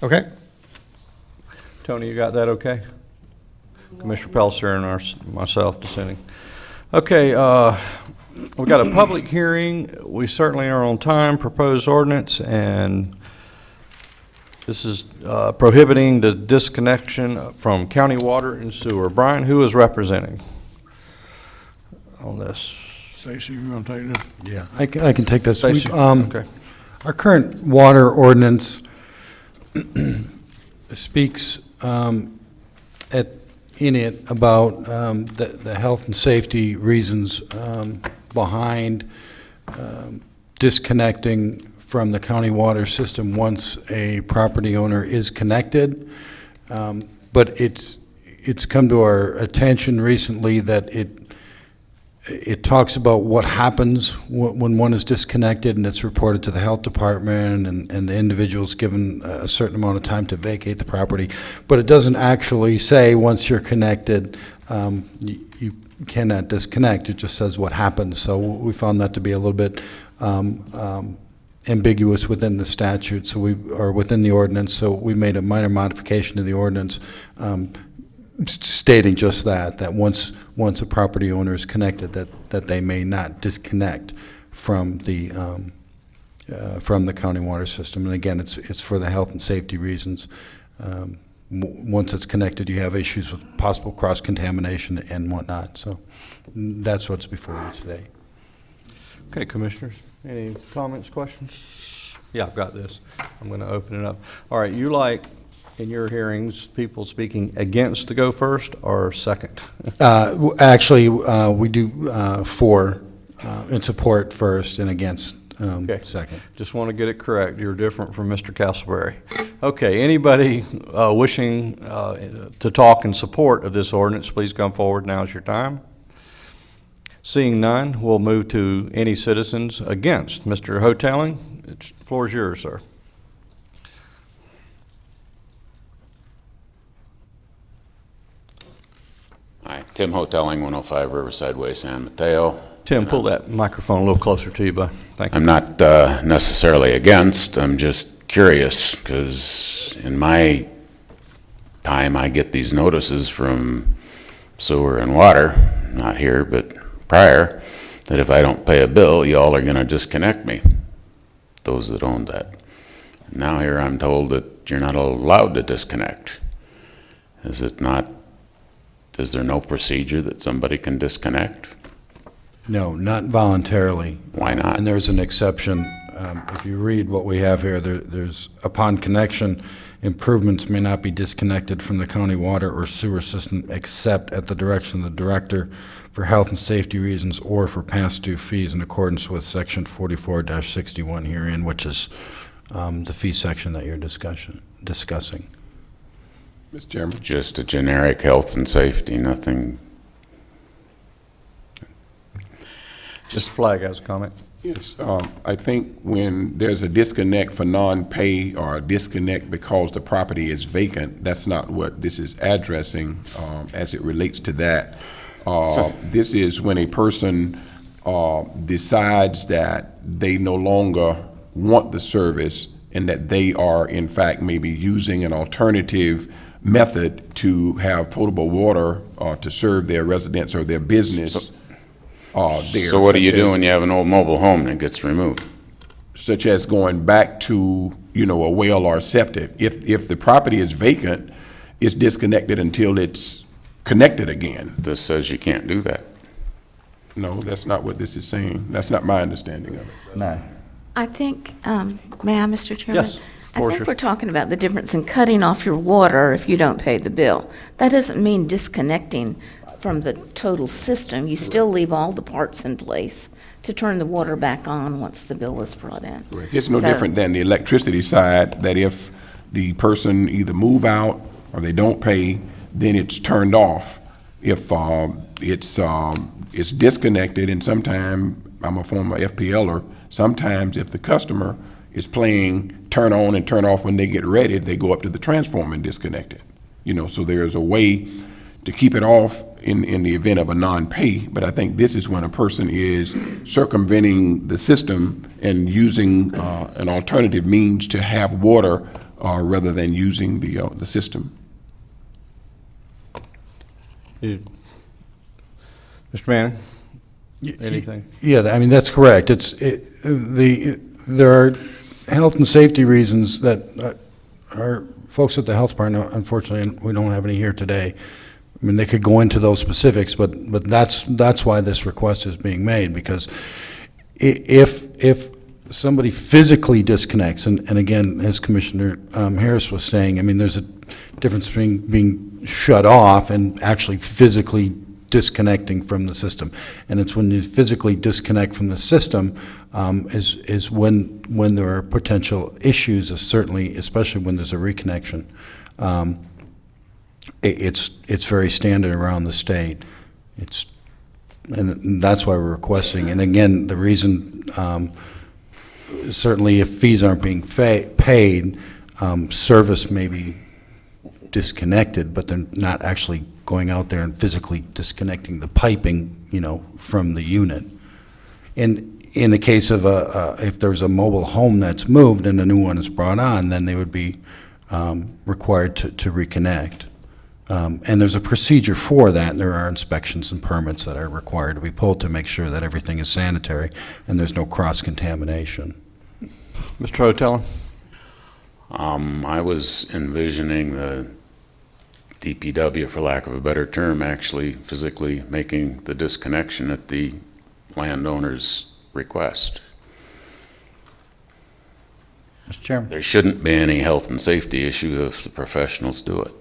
Okay. Tony, you got that okay? Commissioner Pelser and myself dissenting. Okay, we got a public hearing. We certainly are on time, proposed ordinance, and this is prohibiting the disconnection from county water and sewer. Brian, who is representing on this? Stacy, you want to take this? Yeah, I can take this. Stacy, okay. Our current water ordinance speaks in it about the health and safety reasons behind disconnecting from the county water system once a property owner is connected. But it's come to our attention recently that it talks about what happens when one is disconnected, and it's reported to the health department, and the individual's given a certain amount of time to vacate the property. But it doesn't actually say once you're connected, you cannot disconnect. It just says what happens. So we found that to be a little bit ambiguous within the statute, or within the ordinance. So we made a minor modification to the ordinance, stating just that once a property owner is connected, that they may not disconnect from the county water system. And again, it's for the health and safety reasons. Once it's connected, you have issues with possible cross-contamination and whatnot. So that's what's before you today. Okay, Commissioners, any comments, questions? Yeah, I've got this. I'm going to open it up. All right, you like, in your hearings, people speaking against to go first or second? Actually, we do for in support first and against Okay. second. Just want to get it correct. You're different from Mr. Castleberry. Okay, anybody wishing to talk in support of this ordinance, please come forward. Now is your time. Seeing none, we'll move to any citizens against. Mr. Hoteling, the floor is yours, sir. Hi, Tim Hoteling, 105 Riverside Way, San Mateo. Tim, pull that microphone a little closer to you, bud. Thank you. I'm not necessarily against, I'm just curious, because in my time, I get these notices from sewer and water, not here, but prior, that if I don't pay a bill, y'all are gonna disconnect me, those that own that. Now here I'm told that you're not allowed to disconnect. Is there no procedure that somebody can disconnect? No, not voluntarily. Why not? And there's an exception if you read what we have here, there's upon connection, improvements may not be disconnected from the county water or sewer system except at the direction of the director for health and safety reasons or for past due fees in accordance with section 44-61 herein, which is the fee section that you're discussing. Mr. Chairman. Just a generic health and safety, nothing. Just Flag has a comment. Yes, I think when there's a disconnect for non-pay or a disconnect because the property is vacant, that's not what this is addressing as it relates to that. This is when a person decides that they no longer want the service and that they are in fact maybe using an alternative method to have potable water to serve their residents or their business. So what do you do when you have an old mobile home that gets removed? Such as going back to, a well or septic. If the property is vacant, it's disconnected until it's connected again. This says you can't do that. No, that's not what this is saying. That's not my understanding of it. No. I think, may I, Mr. Chairman? Yes, I think we're talking about the difference in cutting off your water if you don't pay the bill. That doesn't mean disconnecting from the total system. You still leave all the parts in place to turn the water back on once the bill is brought in. It's no different than the electricity side, that if the person either move out or they don't pay, then it's turned off. If it's disconnected, and sometimes, I'm a former FPLer, sometimes if the customer is playing turn on and turn off when they get ready, they go up to the transformer and disconnect it. So there's a way to keep it off in the event of a non-pay, but I think this is when a person is circumventing the system and using an alternative means to have water rather than using the system. Mr. Manning, anything? Yeah, I mean, that's correct. There are health and safety reasons that our folks at the health department, unfortunately, we don't have any here today. I mean, they could go into those specifics, but that's why this request is being made, because if somebody physically disconnects, and again, as Commissioner Harris was saying, I mean, there's a difference between being shut off and actually physically disconnecting from the system. And it's when you physically disconnect from the system is when there are potential issues, certainly, especially when there's a reconnection. It's very standard around the state. And that's why we're requesting. And again, the reason, certainly if fees aren't being paid, service may be disconnected, but they're not actually going out there and physically disconnecting the piping, from the unit. In the case of if there's a mobile home that's moved and a new one is brought on, then they would be required to reconnect. And there's a procedure for that, and there are inspections and permits that are required to be pulled to make sure that everything is sanitary and there's no cross-contamination. Mr. Rotella? I was envisioning the DPW, for lack of a better term, actually physically making the disconnection at the landowner's request. Mr. Chairman? There shouldn't be any health and safety issue if the professionals do it.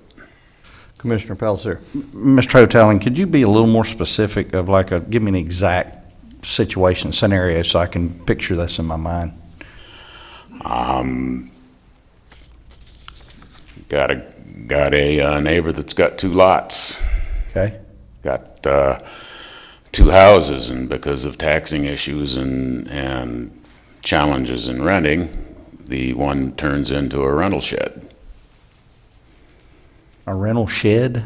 Commissioner Pelzer. Mr. Hotelling, could you be a little more specific of give me an exact situation, scenario, so I can picture this in my mind? Got a neighbor that's got 2 lots. Okay. Got 2 houses, and because of taxing issues and challenges in renting, the one turns into a rental shed. A rental shed?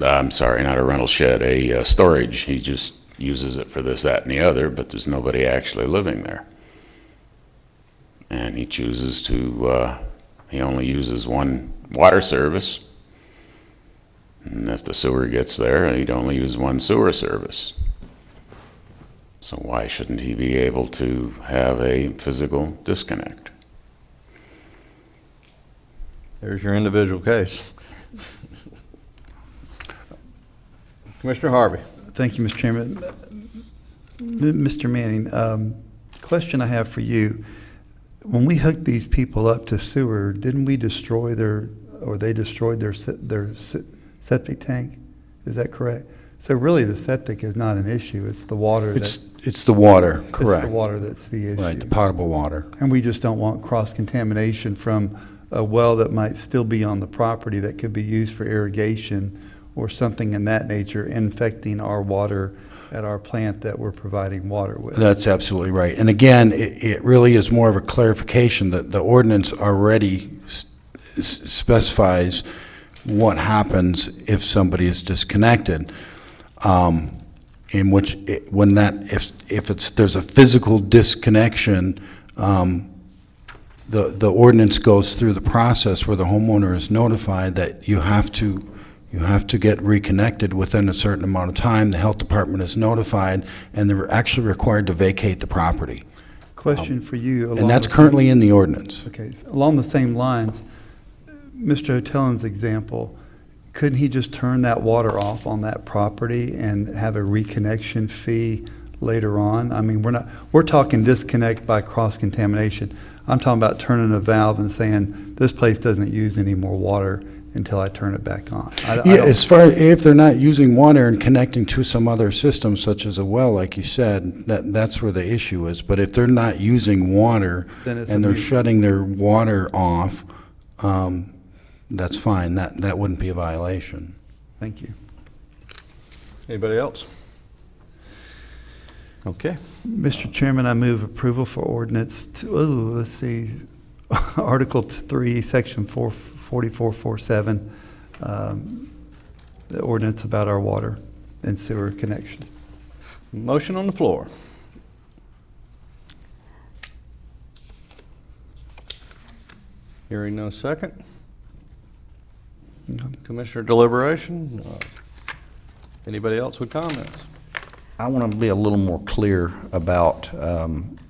I'm sorry, not a rental shed, a storage. He just uses it for this, that, and the other, but there's nobody actually living there. And he chooses to, he only uses one water service. And if the sewer gets there, he'd only use one sewer service. So why shouldn't he be able to have a physical disconnect? There's your individual case. Commissioner Harvey. Thank you, Mr. Chairman. Mr. Manning, question I have for you. when we hooked these people up to sewer, didn't we destroy they destroyed their septic tank? Is that correct? So really, the septic is not an issue. It's the water. It's the water, correct. It's the water that's the issue. Right, the potable water. And we just don't want cross-contamination from a well that might still be on the property that could be used for irrigation or something in that nature, infecting our water at our plant that we're providing water with. That's absolutely right. And again, it really is more of a clarification that the ordinance already specifies what happens if somebody is disconnected. In which, there's a physical disconnection, the ordinance goes through the process where the homeowner is notified that you have to get reconnected within a certain amount of time. The health department is notified, and they're actually required to vacate the property. Question for you. And that's currently in the ordinance. Okay, so along the same lines, Mr. Otellen's example, couldn't he just turn that water off on that property and have a reconnection fee later on? I mean, we're talking disconnect by cross-contamination. I'm talking about turning a valve and saying, this place doesn't use any more water until I turn it back on. As far if they're not using water and connecting to some other system, such as a well, like you said, that's where the issue is. But if they're not using water and they're shutting their water off, that's fine. That wouldn't be a violation. Thank you. Anybody else? Okay. Mr. Chairman, I move approval for ordinance, Article 3, Section 4447, the ordinance about our water and sewer connection. Motion on the floor. Hearing no second. Commissioner deliberation. Anybody else with comments? I want to be a little more clear about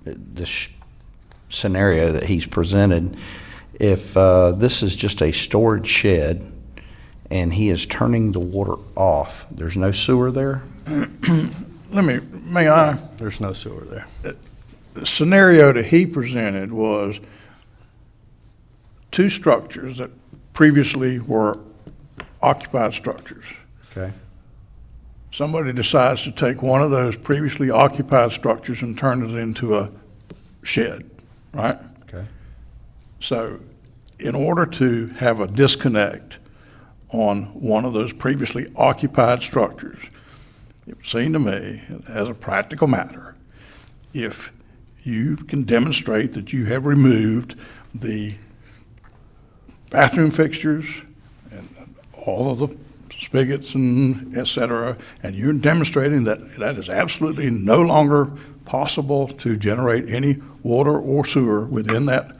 this scenario that he's presented. If this is just a storage shed and he is turning the water off, there's no sewer there? May I? There's no sewer there. The scenario that he presented was two structures that previously were occupied structures. Okay. Somebody decides to take one of those previously occupied structures and turn it into a shed, right? Okay. So in order to have a disconnect on one of those previously occupied structures, it seemed to me, as a practical matter, if you can demonstrate that you have removed the bathroom fixtures and all of the spigots and et cetera, and you're demonstrating that that is absolutely no longer possible to generate any water or sewer within that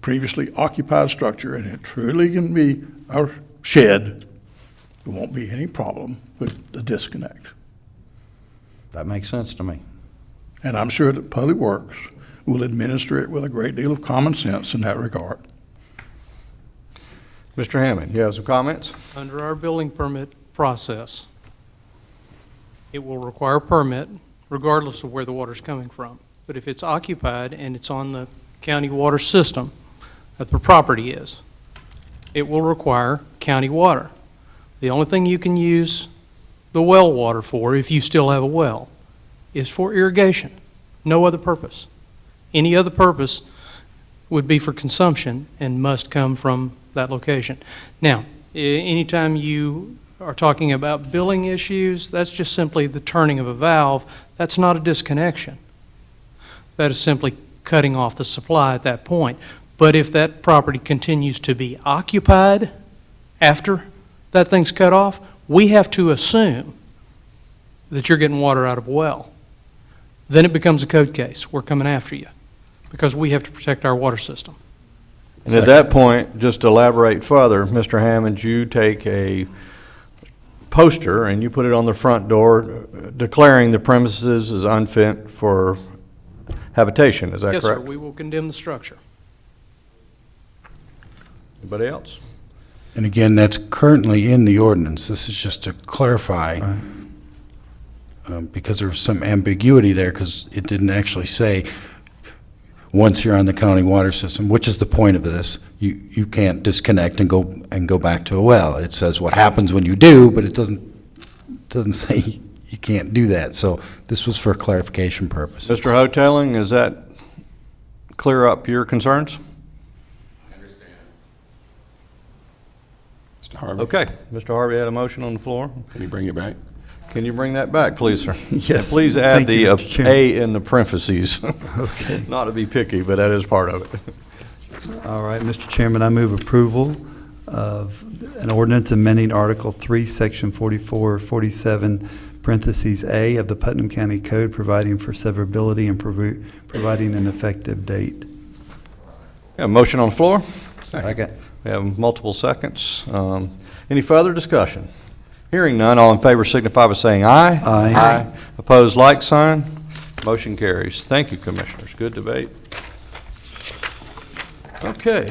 previously occupied structure, and it truly can be a shed, there won't be any problem with the disconnect. That makes sense to me. And I'm sure that Public Works will administer it with a great deal of common sense in that regard. Mr. Hammond, you have some comments? Under our building permit process, it will require a permit regardless of where the water's coming from. But if it's occupied and it's on the county water system that the property is, it will require county water. The only thing you can use the well water for, if you still have a well, is for irrigation. No other purpose. Any other purpose would be for consumption and must come from that location. Now, anytime you are talking about billing issues, that's just simply the turning of a valve. That's not a disconnection. That is simply cutting off the supply at that point. But if that property continues to be occupied after that thing's cut off, we have to assume that you're getting water out of a well. Then it becomes a code case. We're coming after you because we have to protect our water system. And at that point, just to elaborate further, Mr. Hammond, you take a poster and you put it on the front door declaring the premises is unfit for habitation. Is that correct? Yes, sir. We will condemn the structure. Anybody else? And again, that's currently in the ordinance. This is just to clarify, because there's some ambiguity there, because it didn't actually say once you're on the county water system, which is the point of this. You can't disconnect and go back to a well. It says what happens when you do, but it doesn't say you can't do that. So this was for clarification purposes. Mr. Hoteling, does that clear up your concerns? Mr. Harvey? Okay, Mr. Harvey had a motion on the floor. Can you bring it back? Can you bring that back, please, sir? Yes. And please add Thank the you, Mr. Chairman. A in the parentheses. Okay. Not to be picky, but that is part of it. All right, Mr. Chairman, I move approval of an ordinance amending Article 3, Section 4447, parentheses A of the Putnam County Code, providing for severability and providing an effective date. Yeah, motion on the floor? Second. We have multiple seconds. Any further discussion? Hearing none, all in favor signify by saying aye. Aye. Opposed, like sign. Motion carries. Thank you, Commissioners. Good debate. Okay.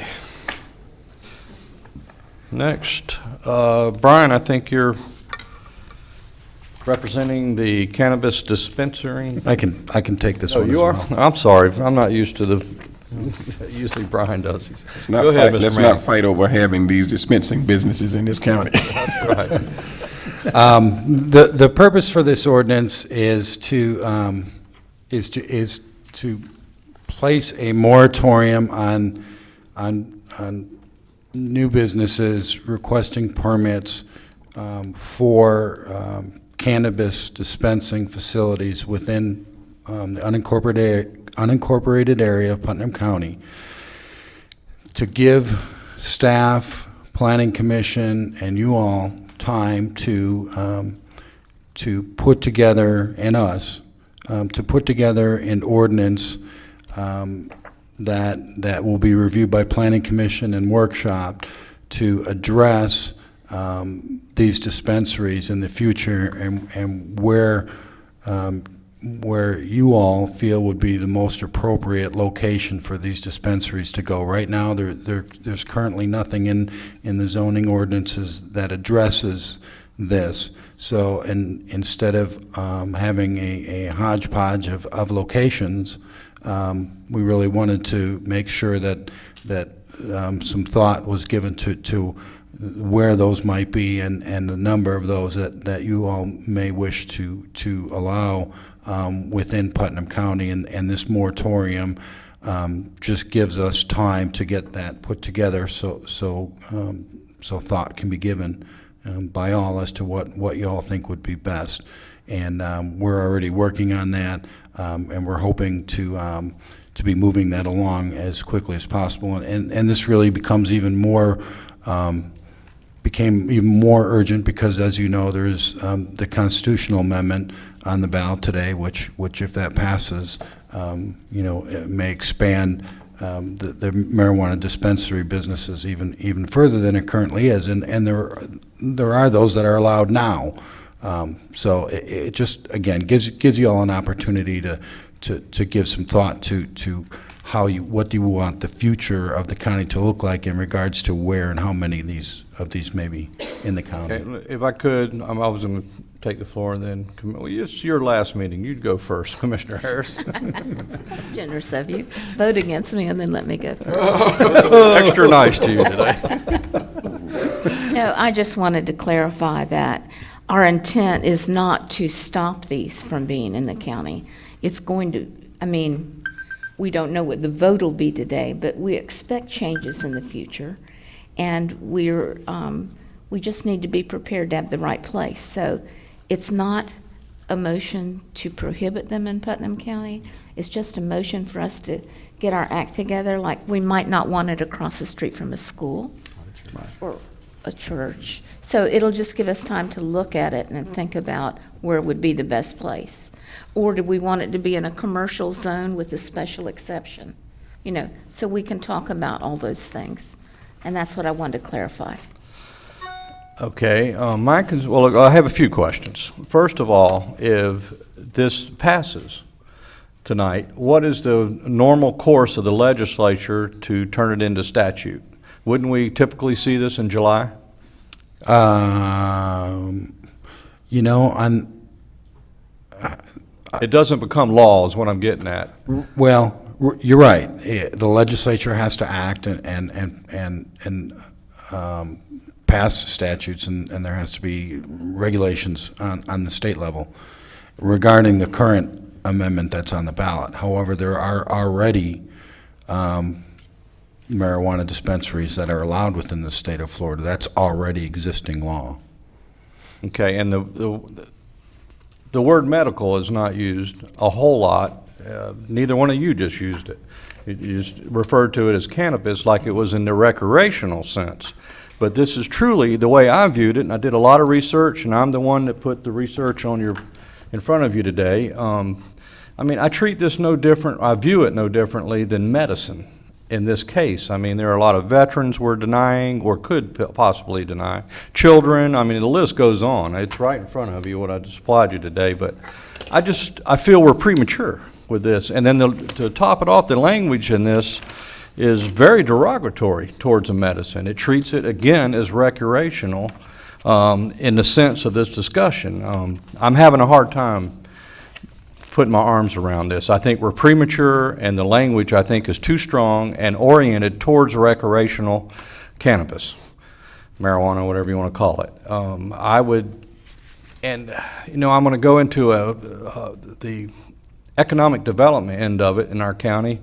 Next, Brian, I think you're representing the cannabis dispensary. I can take this Oh, one you as are? well. I'm sorry. I'm not used to the, usually Brian does. Let's not Go ahead, fight- Mr. Let's Manning. not fight over having these dispensing businesses in this county. That's right. The purpose for this ordinance is to place a moratorium on new businesses requesting permits for cannabis dispensing facilities within the unincorporated area of Putnam County, to give staff, planning commission, and you all time to put together, and us, to put together an ordinance that will be reviewed by planning commission and workshop to address these dispensaries in the future, and where you all feel would be the most appropriate location for these dispensaries to go. Right now, there's currently nothing in the zoning ordinances that addresses this. So, instead of having a hodgepodge of locations, we really wanted to make sure that some thought was given to where those might be, and the number of those that you all may wish to allow within Putnam County, and this moratorium just gives us time to get that put together, so thought can be given by all as to what you all think would be best. And we're already working on that, and we're hoping to be moving that along as quickly as possible. And this really becomes became even more urgent because, as you know, there is the constitutional amendment on the ballot today, which if that passes, it may expand the marijuana dispensary businesses even further than it currently is, and there are those that are allowed now. So it just, again, gives you all an opportunity to give some thought to what do you want the future of the county to look like in regards to where and how many of these may be in the county. Okay, if I could, I was going to take the floor, and then, well, it's your last meeting. You'd go first, Commissioner Harris. That's generous of you. Vote against me and then let me go first. Extra nice to you today. No, I just wanted to clarify that our intent is not to stop these from being in the county. It's going to, we don't know what the vote will be today, but we expect changes in the future, and we just need to be prepared to have the right place. So it's not a motion to prohibit them in Putnam County. It's just a motion for us to get our act together. Like, we might not want it across the street from a school or a church. So it'll just give us time to look at it and think about where would be the best place. Or do we want it to be in a commercial zone with a special exception? So we can talk about all those things. And that's what I wanted to clarify. Okay, well, I have a few questions. First of all, if this passes tonight, what is the normal course of the legislature to turn it into statute? Wouldn't we typically see this in July? It doesn't become law is what I'm getting at. Well, You're right. The legislature has to act and pass statutes, and there has to be regulations on the state level regarding the current amendment that's on the ballot. However, there are already marijuana dispensaries that are allowed within the state of Florida. That's already existing law. Okay, and the word medical is not used a whole lot. Neither one of you just used it. You just referred to it as cannabis like it was in the recreational sense. But this is truly the way I viewed it, and I did a lot of research, and I'm the one that put the research in front of you today. I mean, I treat this no different, I view it no differently than medicine in this case. I mean, there are a lot of veterans we're denying or could possibly deny. Children, I mean, the list goes on. It's right in front of you, what I supplied you today, but I feel we're premature with this. And then to top it off, the language in this is very derogatory towards the medicine. It treats it, again, as recreational in the sense of this discussion. I'm having a hard time putting my arms around this. I think we're premature, and the language, I think, is too strong and oriented towards recreational cannabis, marijuana, whatever you want to call it. I would, and you know, I'm going to go into the economic development end of it in our county.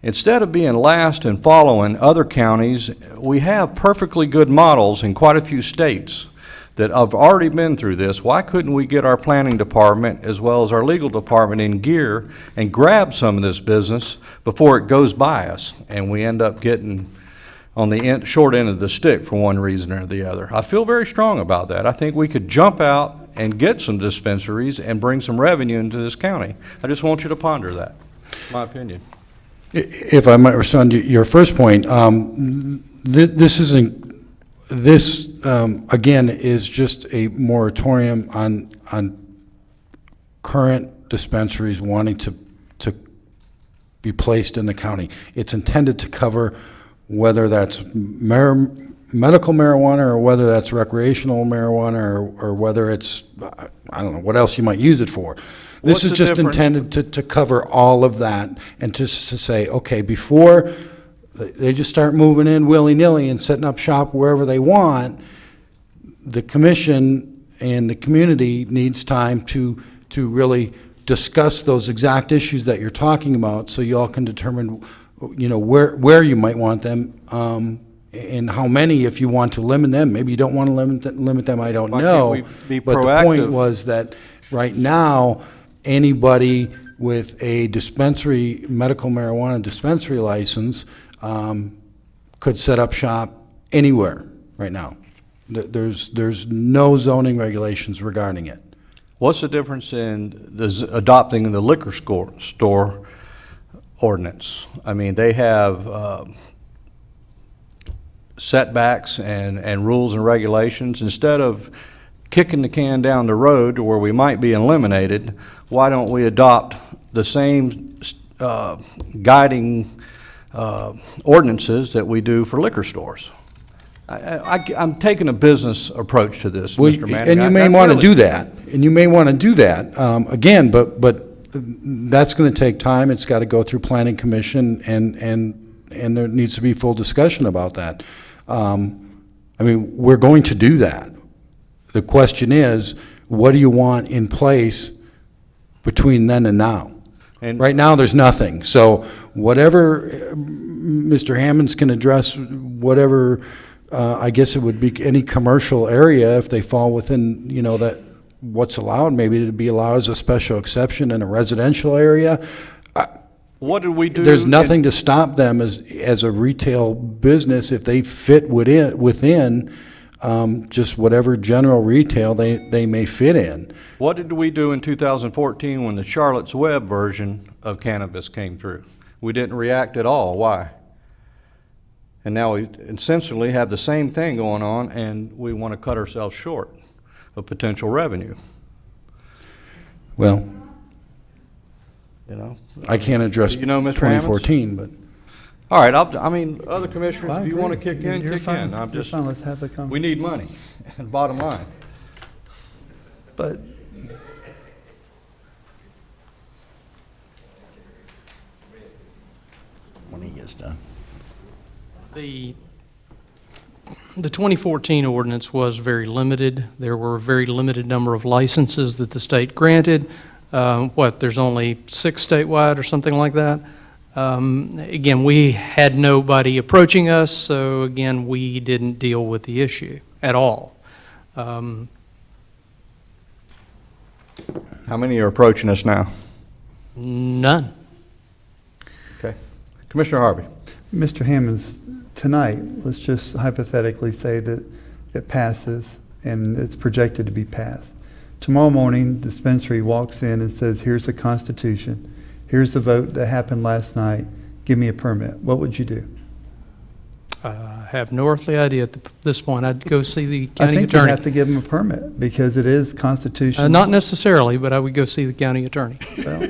Instead of being last and following other counties, we have perfectly good models in quite a few states that have already been through this. Why couldn't we get our planning department as well as our legal department in gear and grab some of this business before it goes by us and we end up getting on the short end of the stick for one reason or the other? I feel very strong about that. I think we could jump out and get some dispensaries and bring some revenue into this county. I just want you to ponder that, my opinion. If I might respond to your first point, this again is just a moratorium on current dispensaries wanting to be placed in the county. It's intended to cover whether that's medical marijuana or whether that's recreational marijuana or whether it's, I don't know, what else you might use it for. This is just intended to cover all of that and just to say, okay, before they just start moving in willy-nilly and setting up shop wherever they want, the commission and the community needs time to really discuss those exact issues that you're talking about so you all can determine, you know, where you might want them and how many, if you want to limit them. Maybe you don't want to limit them, I don't know. Why can't we be but proactive? The point was that right now, anybody with a dispensary, medical marijuana dispensary license could set up shop anywhere right now. There's no zoning regulations regarding it. What's the difference in adopting the liquor store ordinance? I mean, they have setbacks and rules and regulations. Instead of kicking the can down the road to where we might be eliminated, why don't we adopt the same guiding ordinances that we do for liquor stores? I'm taking a business approach to this, Well, Mr. Manning. and you may want to do that, and you may want to do that. Again, but that's going to take time. It's got to go through planning commission, and there needs to be full discussion about that. I mean, we're going to do that. The question is, what do you want in place between then and now? And right now, there's nothing. So whatever Mr. Hammonds can address, whatever, I guess it would be any commercial area, if they fall within, you know, that what's allowed, maybe to be allowed as a special exception in a residential area. What did we do? There's nothing to stop them as a retail business if they fit within just whatever general retail they may fit in. What did we do in 2014 when the Charlotte's Web version of cannabis came through? We didn't react at all. Why? And now we essentially have the same thing going on, and we want to cut ourselves short of potential revenue. Well, you know, I can't address you know, Mr. 2014, but all right. I mean, other commissioners, I if you agree. want to kick in, You're kick fine. in. I'm You're just, fine. Let's have the conversation. we need money. Bottom line. But when he gets done. The 2014 ordinance was very limited. There were a very limited number of licenses that the state granted. There's only 6 statewide or something like that. Again, we had nobody approaching us, so again, we didn't deal with the issue at all. How many are approaching us now? None. Okay. Commissioner Harvey. Mr. Hammonds, tonight, let's just hypothetically say that it passes and it's projected to be passed. Tomorrow morning, dispensary walks in and says, here's the Constitution, here's the vote that happened last night, give me a permit. What would you do? I have no earthly idea at this point. I'd go see the I county think you attorney. have to give them a permit because it is constitutional. Not necessarily, but I would go see the county attorney. Well,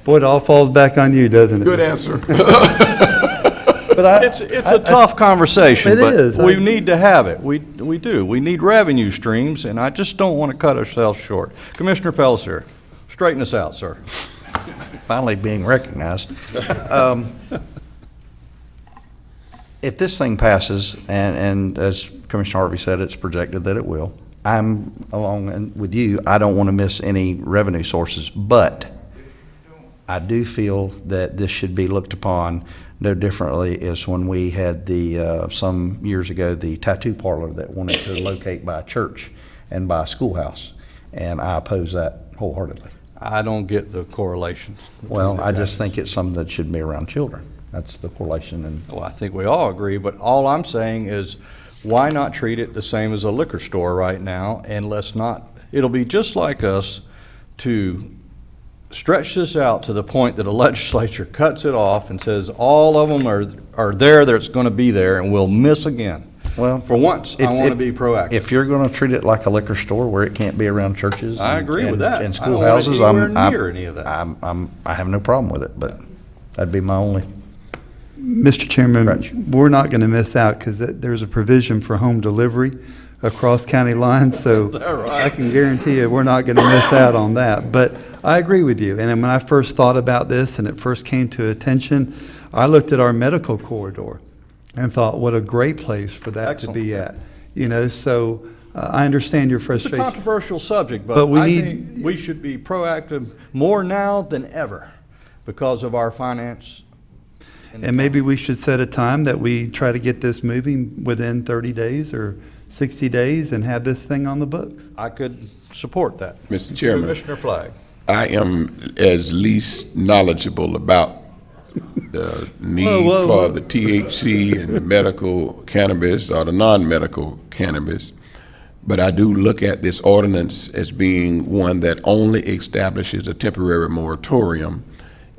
boy, it all falls back on you, doesn't it? Good answer. But It's a tough conversation, It but is. we need to have it. We do. We need revenue streams, and I just don't want to cut ourselves short. Commissioner Pellicer, straighten us out, sir. Finally being recognized. If this thing passes, and as Commissioner Harvey said, it's projected that it will, I'm along with you, I don't want to miss any revenue sources, but I do feel that this should be looked upon no differently as when we had some years ago, the tattoo parlor that wanted to locate by a church and by a schoolhouse, and I oppose that wholeheartedly. I don't get the correlation. Well, I just think it's something that should be around children. That's the correlation. And Well, I think we all agree, but all I'm saying is, why not treat it the same as a liquor store right now, and it'll be just like us to stretch this out to the point that a legislature cuts it off and says all of them are there, that's going to be there, and we'll miss again. Well, for once, I want to be proactive. If you're going to treat it like a liquor store where it can't be around churches, I agree with that. and I don't want it schoolhouses, anywhere near any of that. I have no problem with it, but that'd be my only. Mr. Chairman, we're not going to miss out because there's a provision for home delivery across county lines, so Is that right? I can guarantee you we're not going to miss out on that. But I agree with you. And when I first thought about this and it first came to attention, I looked at our medical corridor and thought, what a great place for that to be at. So I understand your It's a frustration. controversial subject, But but we I need- think we should be proactive more now than ever because of our finance. And maybe we should set a time that we try to get this moving within 30 days or 60 days and have this thing on the books. I could support that. Mr. Chairman. Commissioner Flagg. I am as least knowledgeable about the need Whoa. for the THC and the medical cannabis or the non-medical cannabis, but I do look at this ordinance as being one that only establishes a temporary moratorium,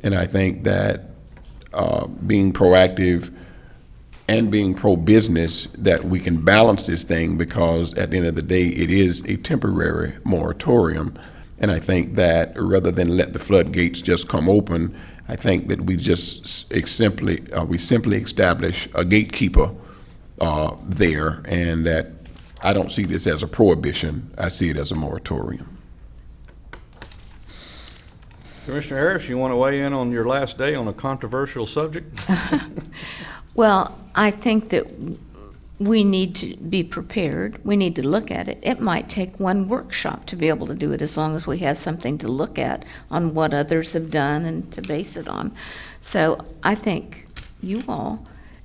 and I think that being proactive and being pro-business, that we can balance this thing, because at the end of the day, it is a temporary moratorium. And I think that rather than let the floodgates just come open, I think that we just simply establish a gatekeeper there, and that I don't see this as a prohibition. I see it as a moratorium. Commissioner Harris, you want to weigh in on your last day on a controversial subject? Well, I think that we need to be prepared. We need to look at it. It might take one workshop to be able to do it, as long as we have something to look at on what others have done and to base it on. So I think you all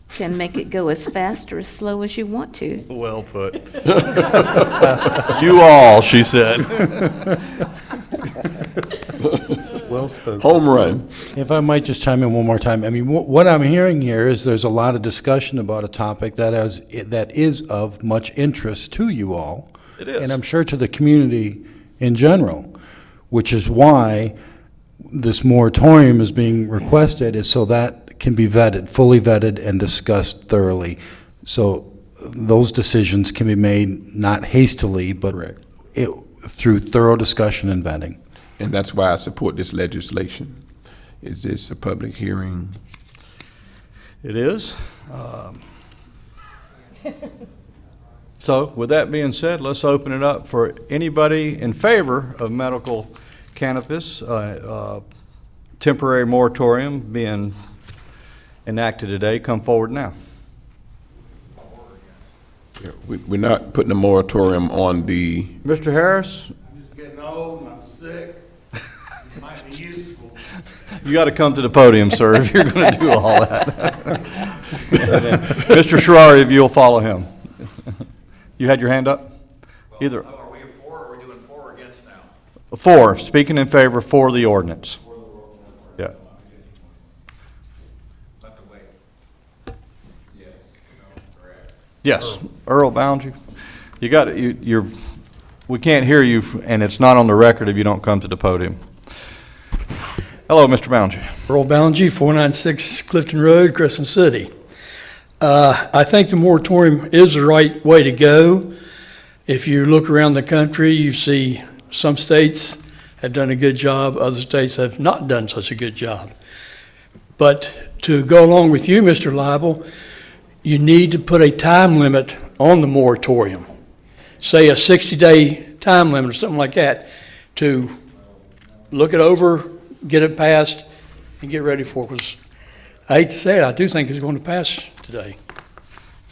can make it go as fast or as slow as you want to. Well put. You all, she said. Well spoken. Home run. If I might just chime in one more time, I mean, what I'm hearing here is there's a lot of discussion about a topic that is of much interest to you all. It is. And I'm sure to the community in general, which is why this moratorium is being requested, is so that can be vetted, fully vetted and discussed thoroughly. So those decisions can be made not hastily, but through thorough discussion and vetting. And that's why I support this legislation. Is this a public hearing? It is. So with that being said, let's open it up for anybody in favor of medical cannabis to temporary moratorium being enacted today come forward now. We're not putting a moratorium on the, Mr. Harris, Getting old and I'm sick. It might be useful. you got to come to the podium, sir, if you're going to do all that. Mr. Sherrari, if you'll follow him. You had your hand up? Either. Are we for or are we doing for or against now? For, speaking in favor for the ordinance. Yeah. Yes, Earl Boungy. You got it. You're. We can't hear you, and it's not on the record if you don't come to the podium. Hello, Mr. Boungy. Earl Ballinger, 496 Clifton Road, Crescent City. I think the moratorium is the right way to go. If you look around the country, you see some states have done a good job, other states have not done such a good job. But to go along with you, Mr. Lible, you need to put a time limit on the moratorium. Say a 60-day time limit or something like that to look it over, get it passed, and get ready for it. 'Cause I hate to say it, I do think it's going to pass today.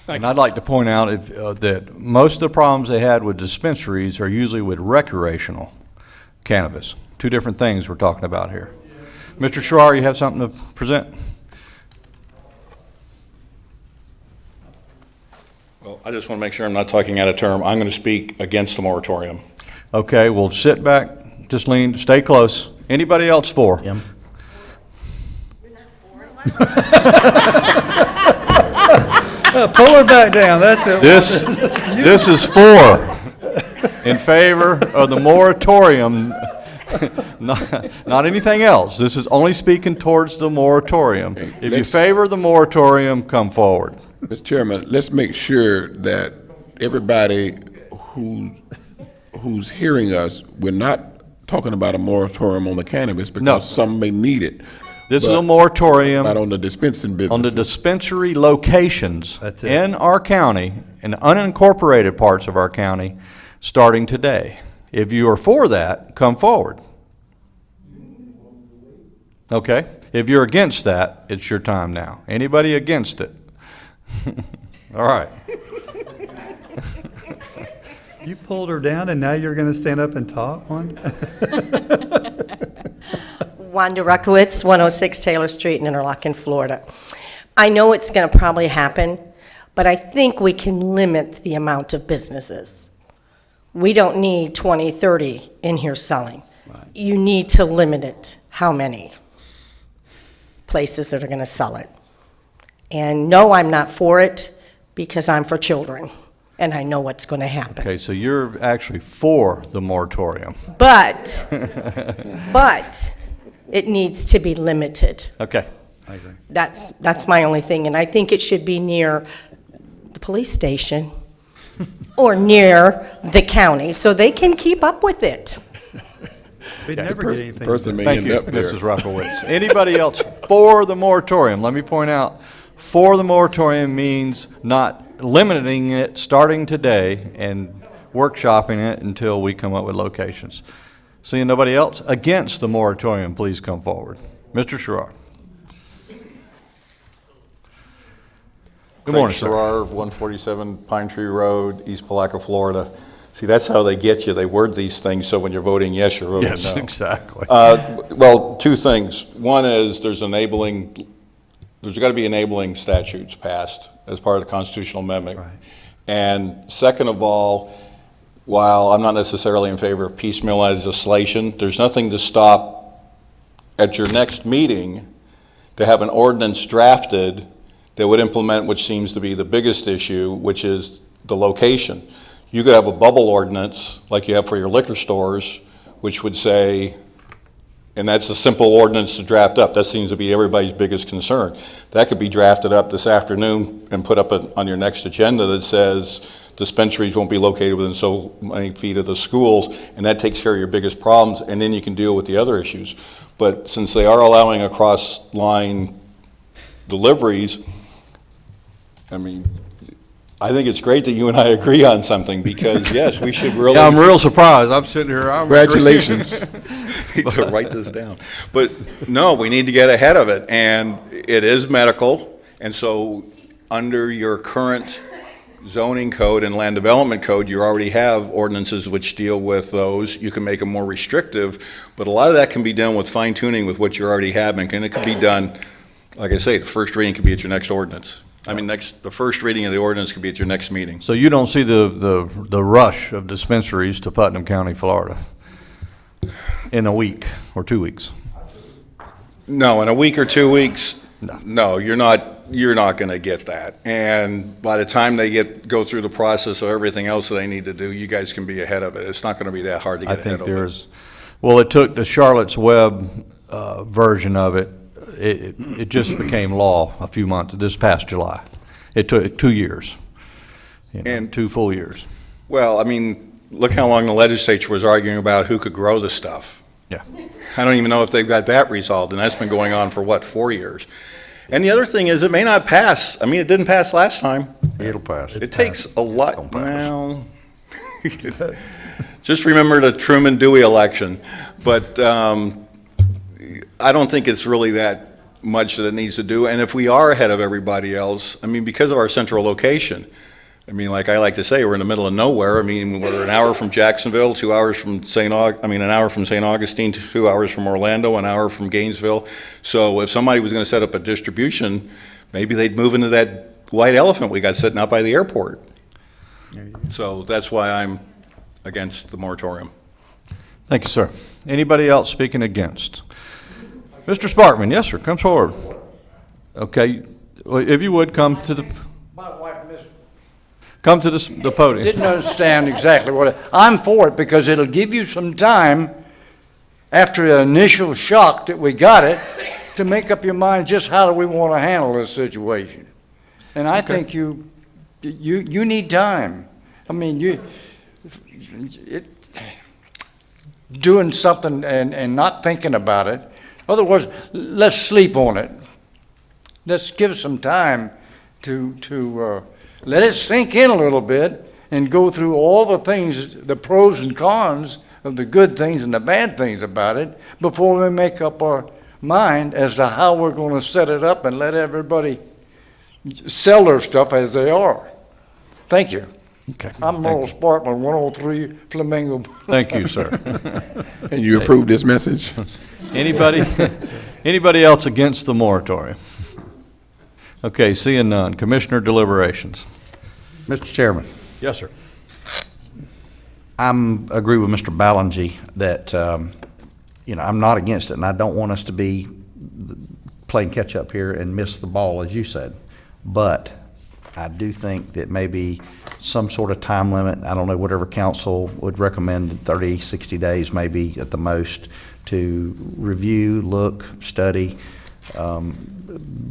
And I'd like to point out that most of the problems they had with dispensaries are usually with recreational cannabis. Two different things we're talking about here. Mr. Sherrari, you have something to present? Well, I just want to make sure I'm not talking out of term. I'm going to speak against the moratorium. Okay, well, sit back, just lean, stay close. Anybody else for? Yep. Pull her back down, that's it. This is for, in favor of the moratorium, not anything else. This is only speaking towards the moratorium. If you favor the moratorium, come forward. Mr. Chairman, let's make sure that everybody who's hearing us, we're not talking about a moratorium on the cannabis because some may need it. This is a moratorium not on the dispensing business. on the dispensary locations in our county and unincorporated parts of our county starting today. If you are for that, come forward. Okay? If you're against that, it's your time now. Anybody against it? All right. You pulled her down and now you're going to stand up and talk, Wanda? Wanda Ruckowitz, 106 Taylor Street in Interlachen, Florida. I know it's going to probably happen, but I think we can limit the amount of businesses. We don't need 20, 30 in here selling. Right. You need to limit it. How many places that are going to sell it? And no, I'm not for it because I'm for children, and I know what's going to happen. Okay, so you're actually for the moratorium. But it needs to be limited. Okay, I agree. That's my only thing, and I think it should be near the police station or near the county so they can keep up with it. We'd never get anything. Thank you, Mrs. Ruckowitz. Anybody else for the moratorium? Let me point out, for the moratorium means not limiting it starting today and workshopping it until we come up with locations. Seeing nobody else against the moratorium, please come forward. Mr. Sherrard. Good morning, sir. Sherrard, 147 Pine Tree Road, East Palaca, Florida. See, that's how they get you. They word these things so when you're voting yes, you're voting no. Yes, exactly. Well, two things. One is there's got to be enabling statutes passed as part of the constitutional amendment. Right. And second of all, while I'm not necessarily in favor of piecemeal legislation, there's nothing to stop at your next meeting to have an ordinance drafted that would implement what seems to be the biggest issue, which is the location. You could have a bubble ordinance like you have for your liquor stores, which would say, and that's a simple ordinance to draft up. That seems to be everybody's biggest concern. That could be drafted up this afternoon and put up on your next agenda that says dispensaries won't be located within so many feet of the schools, and that takes care of your biggest problems, and then you can deal with the other issues. But since they are allowing across-line deliveries, I mean, I think it's great that you and I agree on something, because yes, we should really. Yeah, I'm real surprised. I'm sitting here, I'm. Congratulations. Need to write this down. But no, we need to get ahead of it, and it is medical, and so under your current zoning code and land development code, you already have ordinances which deal with those. You can make them more restrictive, but a lot of that can be done with fine tuning with what you already have, and it can be done, like I say, the first reading could be at your next ordinance. I mean, the first reading of the ordinance could be at your next meeting. So you don't see the rush of dispensaries to Putnam County, Florida in a week or 2 weeks? No, in a week or 2 weeks, no, you're not going to get that. And by the time they go through the process of everything else that they need to do, you guys can be ahead of it. It's not going to be that hard to get ahead of it. Well, it took the Charlotte's Web version of it. It just became law a few months, this past July. It took 2 years, and 2 full years. Well, I mean, look how long the legislature was arguing about who could grow the stuff. Yeah. I don't even know if they've got that resolved, and that's been going on for, 4 years? And the other thing is, it may not pass. I mean, it didn't pass last time. It'll pass. It takes a lot. Well, just remember the Truman Dewey election. But I don't think it's really that much that it needs to do. And if we are ahead of everybody else, I mean, because of our central location, I mean, like I like to say, we're in the middle of nowhere. I mean, we're an hour from Jacksonville, 2 hours from an hour from St. Augustine, 2 hours from Orlando, an hour from Gainesville. So if somebody was going to set up a distribution, maybe they'd move into that white elephant we got sitting out by the airport. So that's why I'm against the moratorium. Thank you, sir. Anybody else speaking against? Mr. Sparkman, yes, sir, come forward. Okay, well, if you would, come to the podium. Didn't understand exactly I'm for it because it'll give you some time after the initial shock that we got it to make up your mind just how do we want to handle this situation. And I think you need time. I mean, doing something and not thinking about it. Otherwise, let's sleep on it. Let's give some time to let it sink in a little bit and go through all the things, the pros and cons of the good things and the bad things about it before we make up our mind as to how we're going to set it up and let everybody sell their stuff as they are. Thank you. Okay. I'm Merle Sparkman, 103 Flamingo. Thank you, sir. And you approve this message? Anybody else against the moratorium? Okay, seeing none. Commissioner deliberations. Mr. Chairman. Yes, sir. Agree with Mr. Ballingy that, I'm not against it, and I don't want us to be playing catch up here and miss the ball, as you said. But I do think that maybe some sort of time limit, I don't know, whatever council would recommend, 30, 60 days maybe at the most, to review, look, study,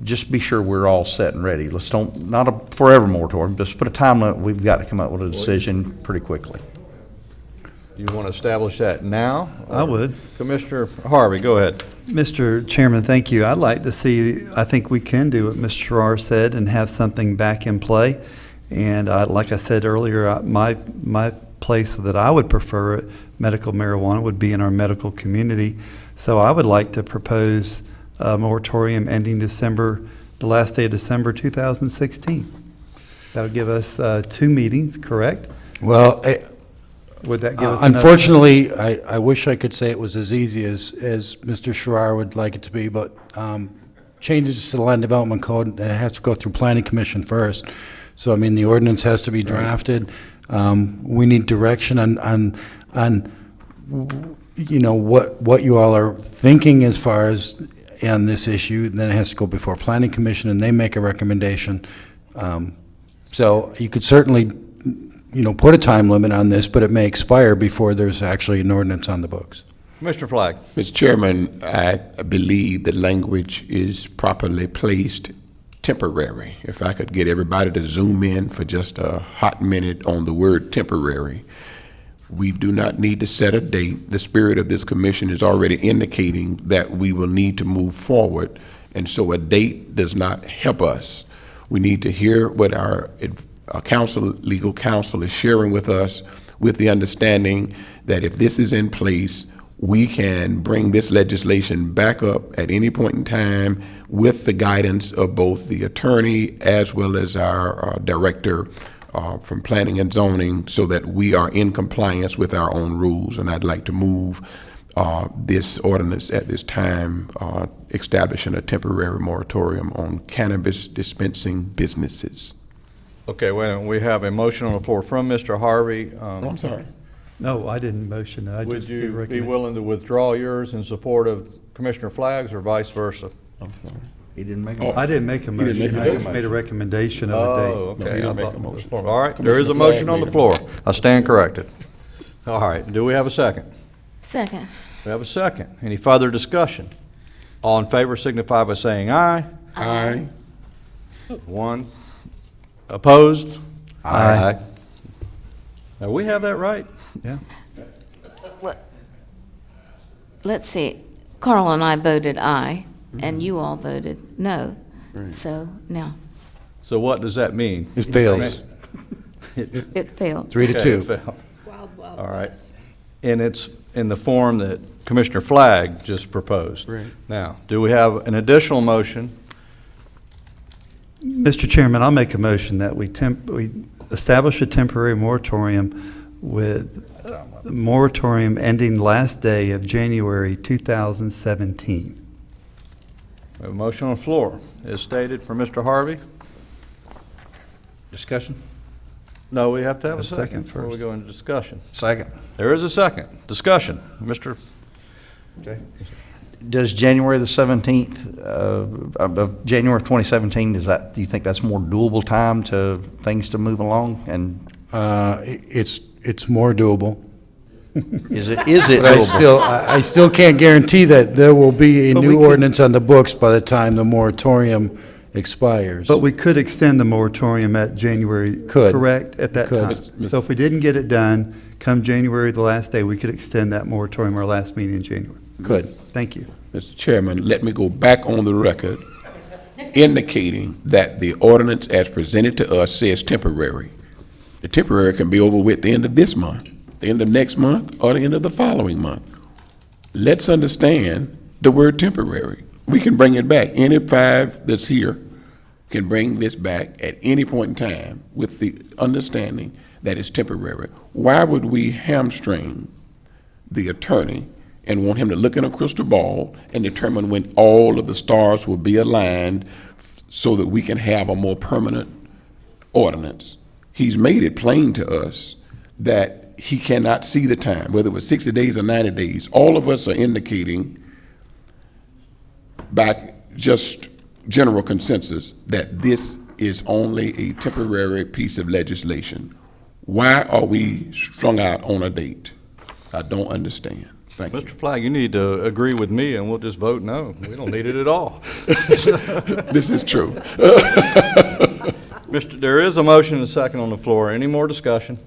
just be sure we're all set and ready. Not a forever moratorium, just put a time limit. We've got to come up with a decision pretty quickly. You want to establish that now? I would. Commissioner Harvey, go ahead. Mr. Chairman, thank you. I'd like to see, I think we can do what Mr. Farrar said and have something back in play. And like I said earlier, my place that I would prefer medical marijuana would be in our medical community. So I would like to propose a moratorium ending the last day of December 2016. That'll give us 2 meetings, correct? Well, would that give us unfortunately, I wish I could say it was as easy as Mr. Schreier would like it to be, but changes to the land development code, it has to go through planning commission first. So, I mean, the ordinance has to be drafted. We need direction on what you all are thinking as far as on this issue. Then it has to go before planning commission, and they make a recommendation. So you could certainly, put a time limit on this, but it may expire before there's actually an ordinance on the books. Mr. Flagg. Mr. Chairman, I believe the language is properly placed, temporary. If I could get everybody to zoom in for just a hot minute on the word temporary. We do not need to set a date. The spirit of this commission is already indicating that we will need to move forward, and so a date does not help us. We need to hear what our legal counsel is sharing with us, with the understanding that if this is in place, we can bring this legislation back up at any point in time with the guidance of both the attorney as well as our director from planning and zoning, so that we are in compliance with our own rules. And I'd like to move this ordinance at this time, establishing a temporary moratorium on cannabis dispensing businesses. Okay, wait a minute. We have a motion on the floor from Mr. Harvey. I'm sorry. No, I didn't motion it. I Would just did you be recommend. willing to withdraw yours in support of Commissioner Flagg's or vice versa? I'm sorry. He didn't make I didn't make a He didn't motion. make a I just motion. made a recommendation of a date. Oh, No, okay. he didn't I make thought a it was motion. for- All right, there is a Commissioner motion Flagg on the made a floor. motion. I stand corrected. All right, do we have a second? Second. We have a second. Any further discussion? All in favor signify by saying aye. Aye. One opposed? Aye. Now, we have that right? Yeah. Let's see, Carl and I voted aye, and you all voted no. So, now, So what does that mean? It fails. it failed. 3 to Okay, 2. it failed. All right. And it's in the form that Commissioner Flagg just proposed. Right. Now, do we have an additional motion? Mr. Chairman, I'll make a motion that we establish a temporary moratorium with the moratorium ending last day of January 2017. We have a motion on the floor, as stated from Mr. Harvey. Discussion? No, we have to have a A second second before we first. go into discussion. Second. There is a second. Discussion. Mr. Okay. Does January the 17th, of January of 2017, do you think that's more doable time to things to move along? And It's more doable. is it But doable? I still can't guarantee that there will be a But we new could- ordinance on the books by the time the moratorium expires. But we could extend the moratorium at January, Could. correct, at that Could. time? So if we didn't get it done, come January, the last day, we could extend that moratorium, our last meeting in January. Could. Thank you. Mr. Chairman, let me go back on the record indicating that the ordinance as presented to us says temporary. The temporary can be over with the end of this month, the end of next month, or the end of the following month. Let's understand the word temporary. We can bring it back. Any 5 that's here can bring this back at any point in time with the understanding that it's temporary. Why would we hamstring the attorney and want him to look in a crystal ball and determine when all of the stars will be aligned so that we can have a more permanent ordinance? He's made it plain to us that he cannot see the time, whether it was 60 days or 90 days. All of us are indicating by just general consensus that this is only a temporary piece of legislation. Why are we strung out on a date? I don't understand. Thank you. Mr. Flagg, you need to agree with me and we'll just vote no. We don't need it at all. This is true. There is a motion and a second on the floor. Any more discussion?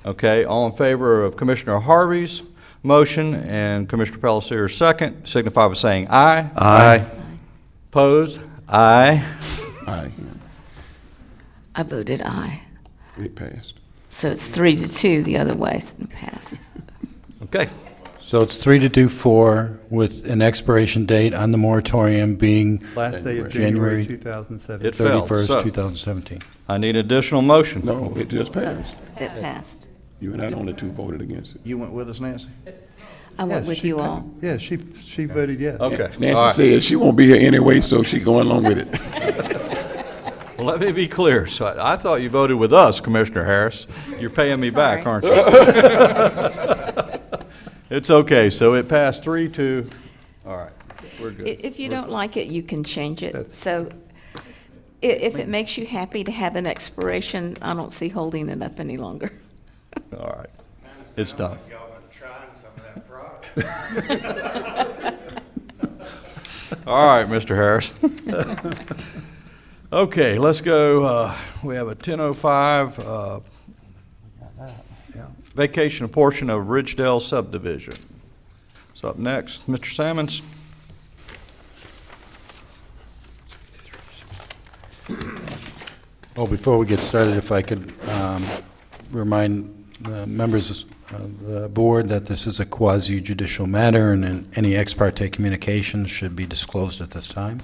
Okay, all in favor of Commissioner Harvey's motion and Commissioner Pellicier's second, signify by saying aye. Aye. Opposed? Aye. Aye. I voted aye. It passed. So it's 3 to 2 the other way, so it passed. Okay. So it's 3 to 2, 4, with an expiration date on the moratorium being Last day of January January 2017. It failed. 31st, So- 2017. I need additional motion. No, it just passed. It passed. You and I, only 2 voted against it. You went with us, Nancy? I went Yes, with she you pa- all. Yeah, she voted yes. Okay. All Nancy right. said she won't be here anyway, so she going along with it. Well, let me be clear. So I thought you voted with us, Commissioner Harris. You're paying me back, Sorry. aren't you? It's okay. So it passed 3-2. All right. We're good. If you don't like it, you can change it. So if it makes you happy to have an expiration, I don't see holding it up any longer. All right. It's done. All right, Mr. Harris. Okay, let's go. We have a 10:05 vacation portion of Ridgedale subdivision. So up next, Mr. Sammons. Well, before we get started, if I could remind members of the board that this is a quasi-judicial matter, and any ex parte communications should be disclosed at this time.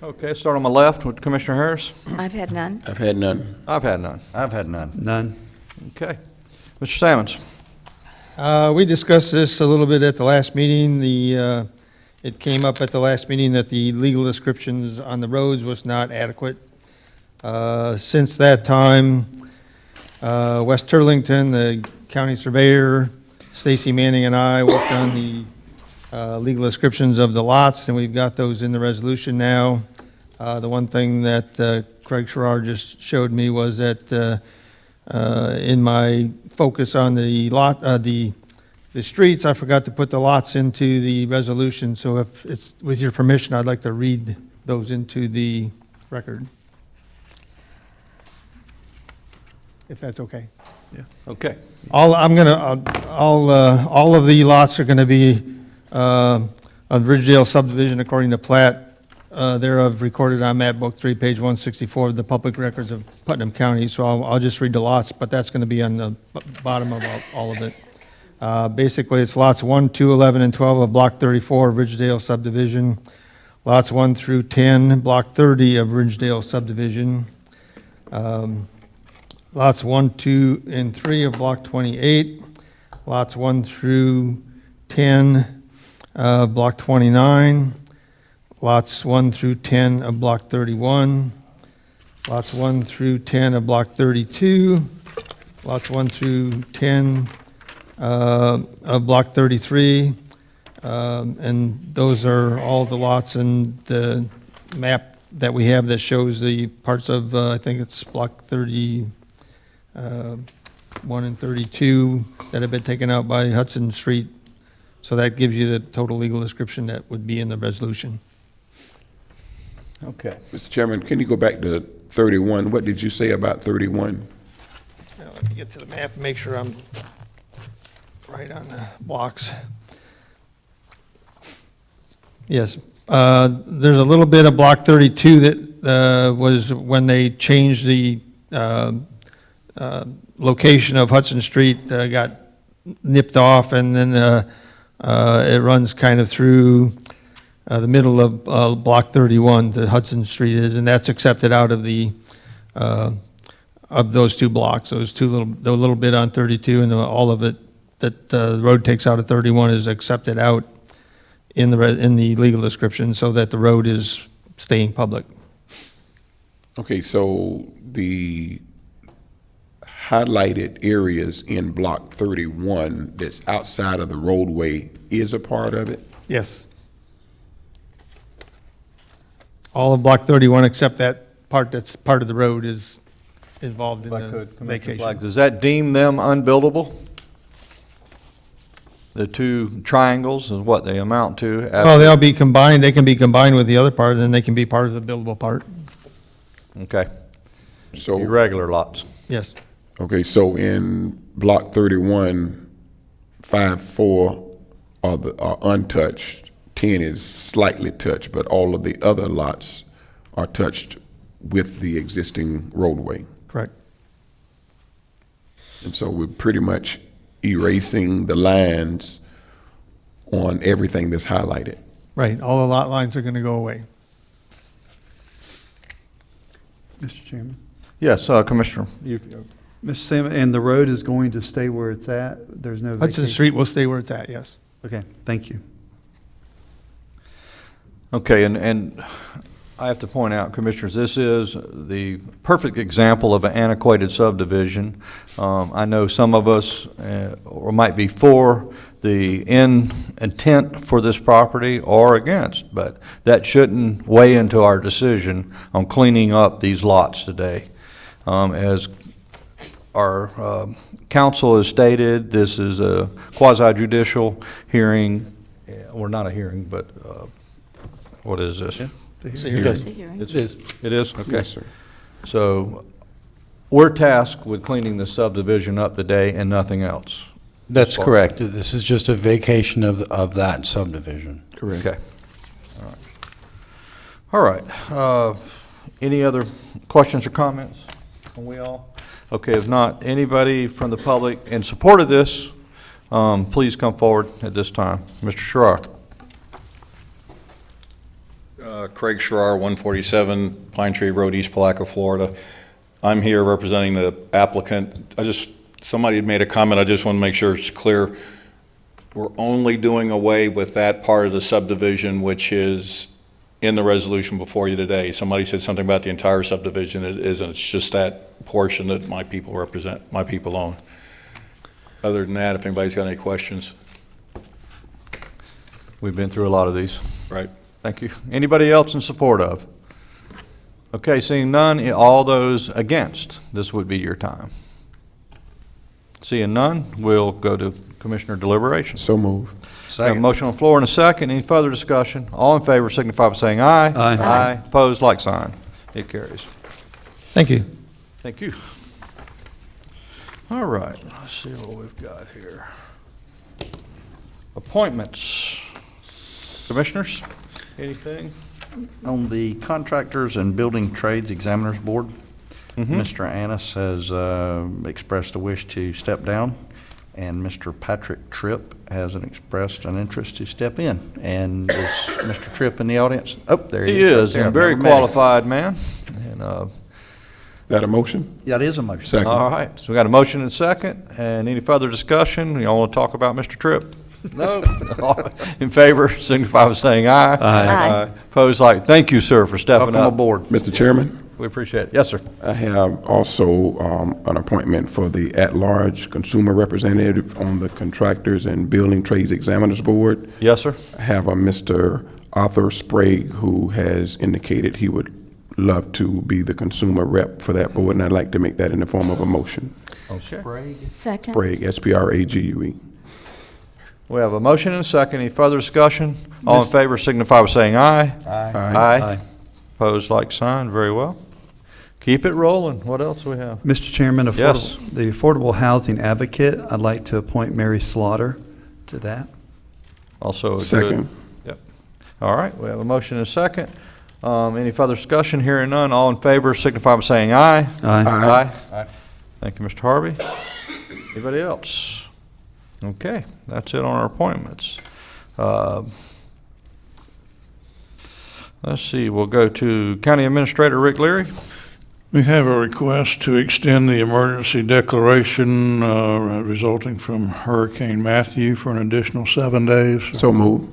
Okay, start on my left with Commissioner Harris. I've had none. I've had none. I've had none. I've had none. None. Okay. Mr. Sammons? We discussed this a little bit at the last meeting. It came up at the last meeting that the legal descriptions on the roads was not adequate. Since that time, West Turlington, the county surveyor, Stacy Manning, and I worked on the legal descriptions of the lots, and we've got those in the resolution now. The one thing that Craig Sherrard just showed me was that in my focus on the streets, I forgot to put the lots into the resolution, so if it's with your permission, I'd like to read those into the record. If that's okay. Okay. All of the lots are gonna be of Ridgedale subdivision according to plat thereof recorded on map book 3, page 164 of the public records of Putnam County. So I'll just read the lots, but that's gonna be on the bottom of all of it. Basically, it's lots 1, 2, 11, and 12 of block 34 of Ridgedale subdivision. Lots 1 through 10, block 30 of Ridgedale subdivision. Lots 1, 2, and 3 of block 28. Lots 1 through 10, block 29. Lots 1 through 10 of block 31. Lots 1 through 10 of block 32. Lots 1 through 10 of block 33. And those are all the lots in the map that we have that shows the parts of, I think it's block 31 and 32 that have been taken out by Hudson Street. So that gives you the total legal description that would be in the resolution. Okay. Mr. Chairman, can you go back to 31? What did you say about 31? Now, let me get to the map and make sure I'm right on the blocks. Yes, there's a little bit of block 32 that was when they changed the location of Hudson Street, got nipped off, and then it runs kind of through the middle of block 31, the Hudson Street is, and that's accepted out of the of those two blocks. Those two the little bit on 32 and all of it that the road takes out of 31 is accepted out in the legal description, so that the road is staying public. Okay, so the highlighted areas in block 31 that's outside of the roadway is a part of it? Yes. All of block 31 except that part that's part of the road is involved in the vacation. Does that deem them unbuildable? The two triangles is what they amount to? Well, they'll be combined, they can be combined with the other part, and then they can be part of the buildable part. Okay. So irregular lots. Yes. Okay, so in block 31, 5, 4 are untouched, 10 is slightly touched, but all of the other lots are touched with the existing roadway. Correct. And so we're pretty much erasing the lines on everything that's highlighted. Right, all the lot lines are going to go away. Mr. Chairman? Yes, Commissioner. Mr. Salmon, and the road is going to stay where it's at? There's no Hudson vacation? Street will stay where it's at, yes. Okay, thank you. Okay, and I have to point out, Commissioners, this is the perfect example of an antiquated subdivision. I know some of us or might be for the intent for this property or against, but that shouldn't weigh into our decision on cleaning up these lots today. As our council has stated, this is a quasi-judicial hearing, or not a hearing, but what is this? Yeah. It's a hearing. It is. It is? Okay. Yes, sir. So we're tasked with cleaning the subdivision up today and nothing else. That's correct. This is just a vacation of that subdivision. Correct. Okay. All right. Any other questions or comments from we all? Okay, if not, anybody from the public in support of this, please come forward at this time. Mr. Sherrar. Craig Sherrar, 147 Pine Tree Road, East Palaca, Florida. I'm here representing the applicant. Somebody had made a comment, I just want to make sure it's clear. We're only doing away with that part of the subdivision which is in the resolution before you today. Somebody said something about the entire subdivision. It isn't. It's just that portion that my people represent, my people own. Other than that, if anybody's got any questions. We've been through a lot of these. Right. Thank you. Anybody else in support of? Okay, seeing none, all those against, this would be your time. Seeing none, we'll go to Commissioner deliberation. So move. We have a motion on the floor and a second. Any further discussion? All in favor signify by saying aye. Aye. Aye. Opposed, like sign. It carries. Thank you. Thank you. All right, let's see what we've got here. Appointments. Commissioners, anything? On the Contractors and Building Trades Examiners Board, Mr. Annis has expressed a wish to step down, and Mr. Patrick Tripp has expressed an interest to step in. And is Mr. Tripp in the audience? Oh, there he is. He right is, there. a I've very never met him. qualified man. And That a motion? Yeah, it is a motion. Second. all right, so we got a motion and a second. And any further discussion? Y'all want to talk about Mr. Tripp? No. All in favor, signify by saying aye. Aye. Opposed, like, thank you, sir, for stepping Welcome up. aboard. Mr. Chairman, We appreciate it. Yes, sir. I have also an appointment for the at-large consumer representative on the Contractors and Building Trades Examiners Board. Yes, sir. I have a Mr. Arthur Sprague who has indicated he would love to be the consumer rep for that board, and I'd like to make that in the form of a motion. Okay. Second. Sprague, S-P-R-A-G-U-E. We have a motion and a second. Any further discussion? All in favor signify by saying aye. Aye. Opposed, like sign. Very well. Keep it rolling. What else we have? Mr. Chairman, Yes. the Affordable Housing Advocate, I'd like to appoint Mary Slaughter to that. Also a good- Second. Yep. All right, we have a motion and a second. Any further discussion? Hearing none, all in favor signify by saying aye. Aye. Aye. Thank you, Mr. Harvey. Anybody else? Okay, that's it on our appointments. Let's see, we'll go to County Administrator Rick Leary. We have a request to extend the emergency declaration resulting from Hurricane Matthew for an additional 7 days. So move.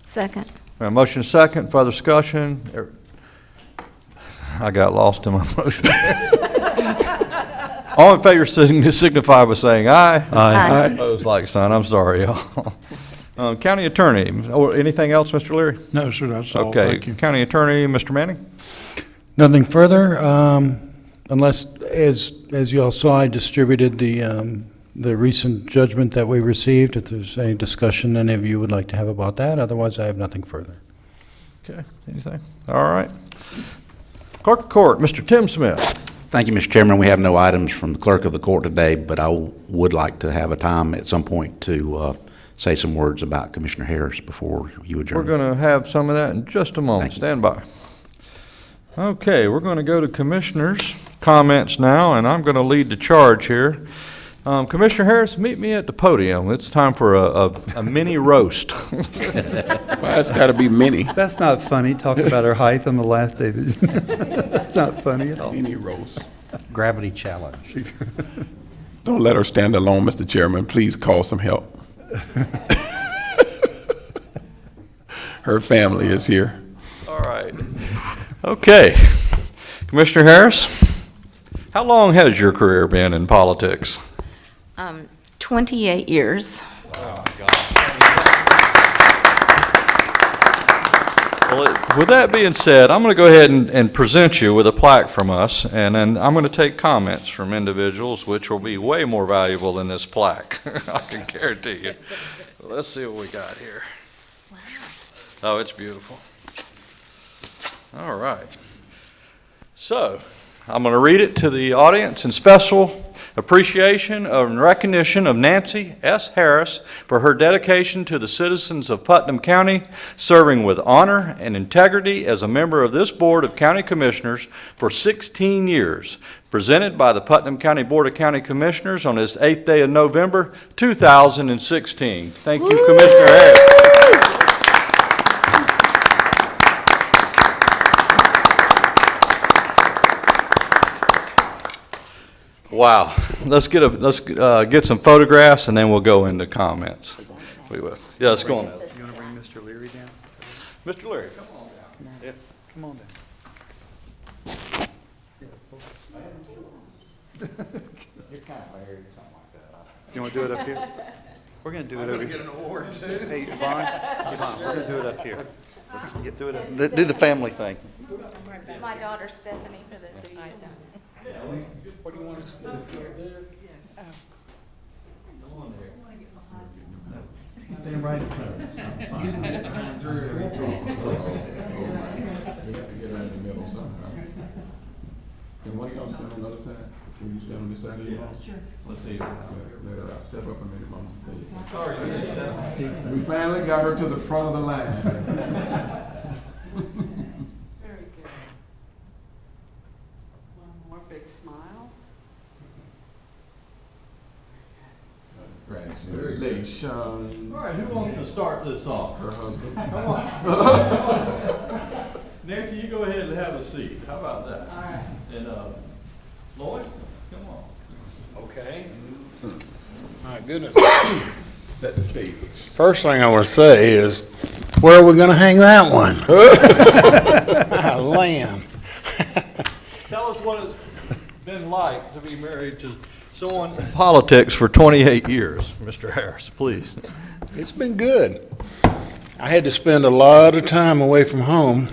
Second. A motion second, further discussion. I got lost in my motion. All in favor signify by saying aye. Aye. Opposed, like sign. I'm sorry, y'all. County Attorney, or anything else, Mr. Leary? No, sir, that's all. Okay, Thank you. County Attorney, Mr. Manning? Nothing further, unless, as you all saw, I distributed the recent judgment that we received. If there's any discussion any of you would like to have about that, otherwise I have nothing further. Okay, anything? All right. Clerk of Court, Mr. Tim Smith. Thank you, Mr. Chairman. We have no items from the clerk of the court today, but I would like to have a time at some point to say some words about Commissioner Harris before you adjourn. We're going to have some of that in just a moment. Stand by. Okay, we're going to go to Commissioners' comments now, and I'm going to lead the charge here. Commissioner Harris, meet me at the podium. It's time for a mini roast. Well, it's got to be mini. That's not funny, talking about her height on the last day. That's not funny at all. Mini roast. Gravity challenge. Don't let her stand alone, Mr. Chairman. Please call some help. Her family is here. All right. Okay. Commissioner Harris, how long has your career been in politics? 28 years. Well, with that being said, I'm going to go ahead and present you with a plaque from us, and then I'm going to take comments from individuals, which will be way more valuable than this plaque. I can guarantee you. Let's see what we got here. Wow. Oh, it's beautiful. All right. So, I'm going to read it to the audience in special appreciation and recognition of Nancy S. Harris for her dedication to the citizens of Putnam County, serving with honor and integrity as a member of this Board of County Commissioners for 16 years, presented by the Putnam County Board of County Commissioners on this 8th day of November, 2016. Thank you, Commissioner Harris. Wow. Let's get some photographs and then we'll go into comments. We will. Yeah, let's go on. You want to bring Mr. Leary down? Mr. Leary, come on down. Yeah, come on down. You're kind of married, something like that. You want to do it up here? We're going to do it over here. get an award, too. Hey, Yvonne, we're going to do it up here. Let's get do it. Do the family thing. My daughter Stephanie for this. What do you want us to do there? Stand right in front of us. Get right in the middle somehow. And what do y'all stand on the other side? Can you stand on this side of the wall? Sure. Let's see. Let her out. Step up a minute, Mama. Sorry. We finally got her to the front of the line. Very good. One more big smile. Congratulations. All right, who wants to start this off? Her husband. Come on. Nancy, you go ahead and have a seat. How about that? All right. And Lloyd, come on. Okay. My goodness. Set the stage. First thing I want to say is, where are we going to hang that one? My land. Tell us what it's been like to be married to someone in politics for 28 years, Mr. Harris, please. It's been good. I had to spend a lot of time away from home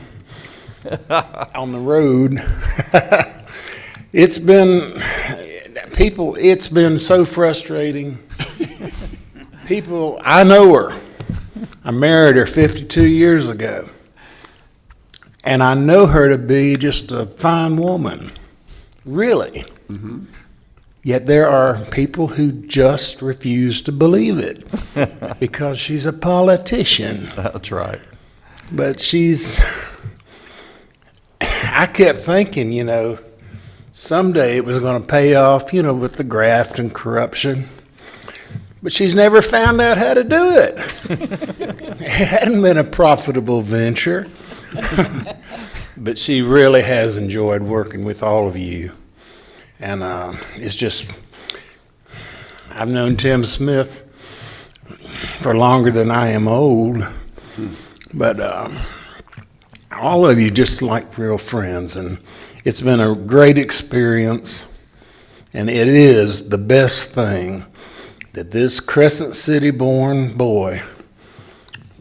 on the road. It's been so frustrating. People, I know her. I married her 52 years ago. And I know her to be just a fine woman. Really. Mm-hmm. Yet there are people who just refuse to believe it because she's a politician. That's right. But I kept thinking, someday it was going to pay off, with the graft and corruption. But she's never found out how to do it. It hadn't been a profitable venture. But she really has enjoyed working with all of you. And it's just, I've known Tim Smith for longer than I am old. But all of you just like real friends. And it's been a great experience. And it is the best thing that this Crescent City-born boy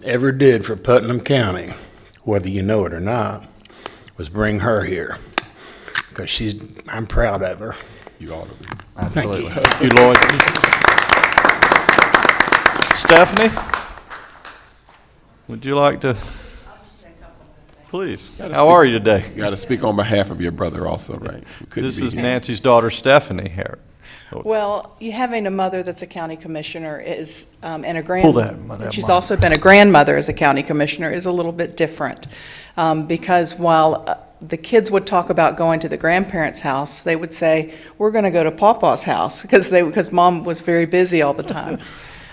ever did for Putnam County, whether you know it or not, was bring her here. Because I'm proud of her. You ought to be. Absolutely. Thank you, Lloyd. Stephanie, would you like to? Please. How are you today? You got to speak on behalf of your brother also, right? This is Nancy's daughter, Stephanie Harris. Well, having a mother that's a county commissioner is, and a she's mic. also been a grandmother as a county commissioner, is a little bit different. Because while the kids would talk about going to the grandparents' house, they would say, we're going to go to Pawpaw's house, because Mom was very busy all the time.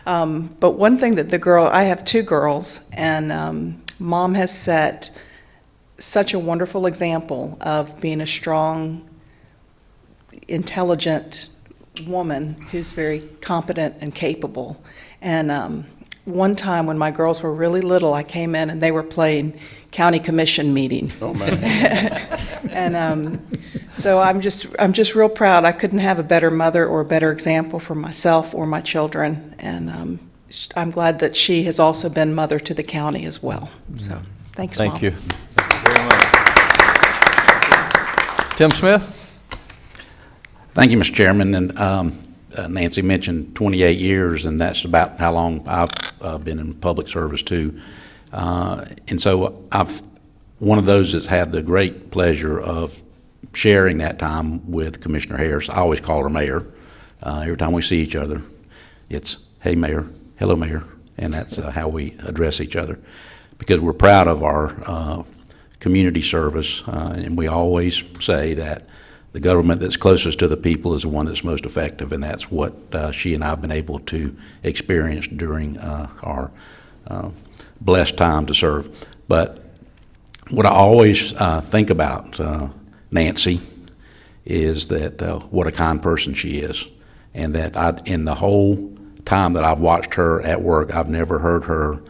But one thing that I have two girls, and Mom has set such a wonderful example of being a strong, intelligent woman who's very competent and capable. And one time when my girls were really little, I came in and they were playing county commission meeting. Oh, man. And so I'm just real proud. I couldn't have a better mother or a better example for myself or my children. And I'm glad that she has also been mother to the county as well. So thanks, Mom. Thank you. Very much. Tim Smith? Thank you, Mr. Chairman. And Nancy mentioned 28 years, and that's about how long I've been in public service too. And so I've one of those that's had the great pleasure of sharing that time with Commissioner Harris. I always call her Mayor, Every time we see each other, it's, hey, Mayor, hello, Mayor, and that's how we address each other, because we're proud of our community service, and we always say that the government that's closest to the people is the one that's most effective, and that's what she and I have been able to experience during our blessed time to serve. But what I always think about Nancy is that what a kind person she is, and that in the whole time that I've watched her at work, I've never heard her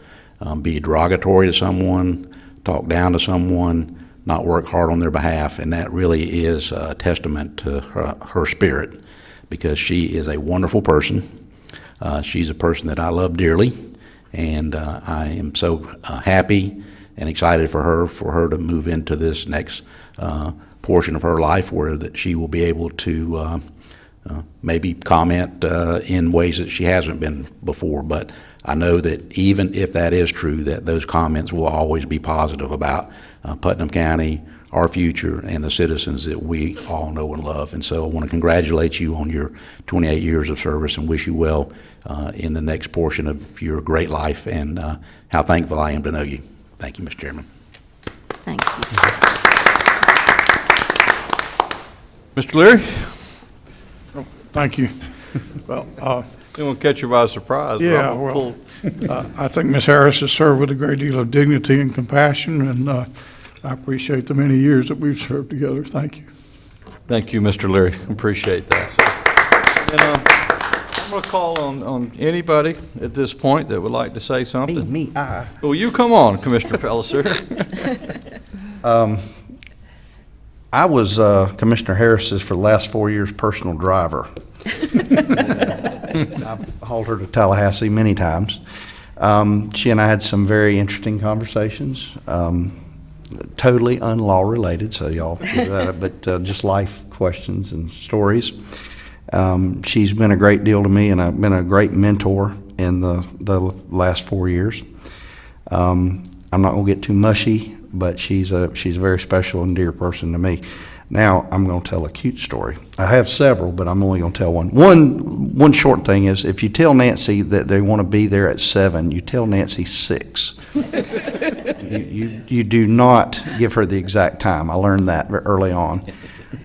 be derogatory to someone, talk down to someone, not work hard on their behalf, and that really is a testament to her spirit, because she is a wonderful person. She's a person that I love dearly, and I am so happy and excited for her to move into this next portion of her life where that she will be able to maybe comment in ways that she hasn't been before. But I know that even if that is true, that those comments will always be positive about Putnam County, our future, and the citizens that we all know and love. And so I want to congratulate you on your 28 years of service and wish you well in the next portion of your great life, and how thankful I am to know you. Thank you, Mr. Chairman. Thank you. Mr. Leary? Thank you. Well, It won't catch you by surprise. but yeah, I'm well, full- I think Ms. Harris has served with a great deal of dignity and compassion, and I appreciate the many years that we've served together. Thank you. Thank you, Mr. Leary. Appreciate that. And, I'm going to call on anybody at this point that would like to say something. Well, you come on, Commissioner Pellicer. I was Commissioner Harris's for the last 4 years personal driver. I've hauled her to Tallahassee many times. She and I had some very interesting conversations, totally unlaw related, so y'all figure that out, but just life questions and stories. She's been a great deal to me, and I've been a great mentor in the last 4 years. I'm not going to get too mushy, but she's a very special and dear person to me. Now, I'm going to tell a cute story. I have several, but I'm only going to tell one. One short thing is, if you tell Nancy that they want to be there at 7, you tell Nancy 6. You do not give her the exact time. I learned that early on.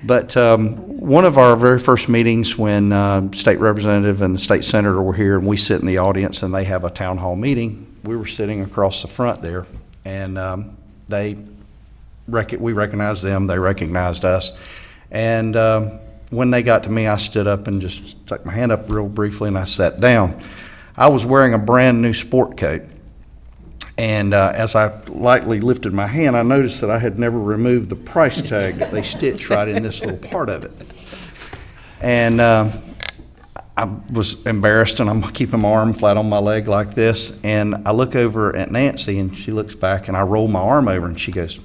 But one of our very first meetings, when state representative and the state senator were here, and we sit in the audience and they have a town hall meeting, we were sitting across the front there, and we recognized them, they recognized us. And when they got to me, I stood up and just stuck my hand up real briefly, and I sat down. I was wearing a brand new sport coat, and as I lightly lifted my hand, I noticed that I had never removed the price tag that they stitched right in this little part of it. And I was embarrassed, and I'm keeping my arm flat on my leg like this, and I look over at Nancy, and she looks back, and I roll my arm over, and she goes,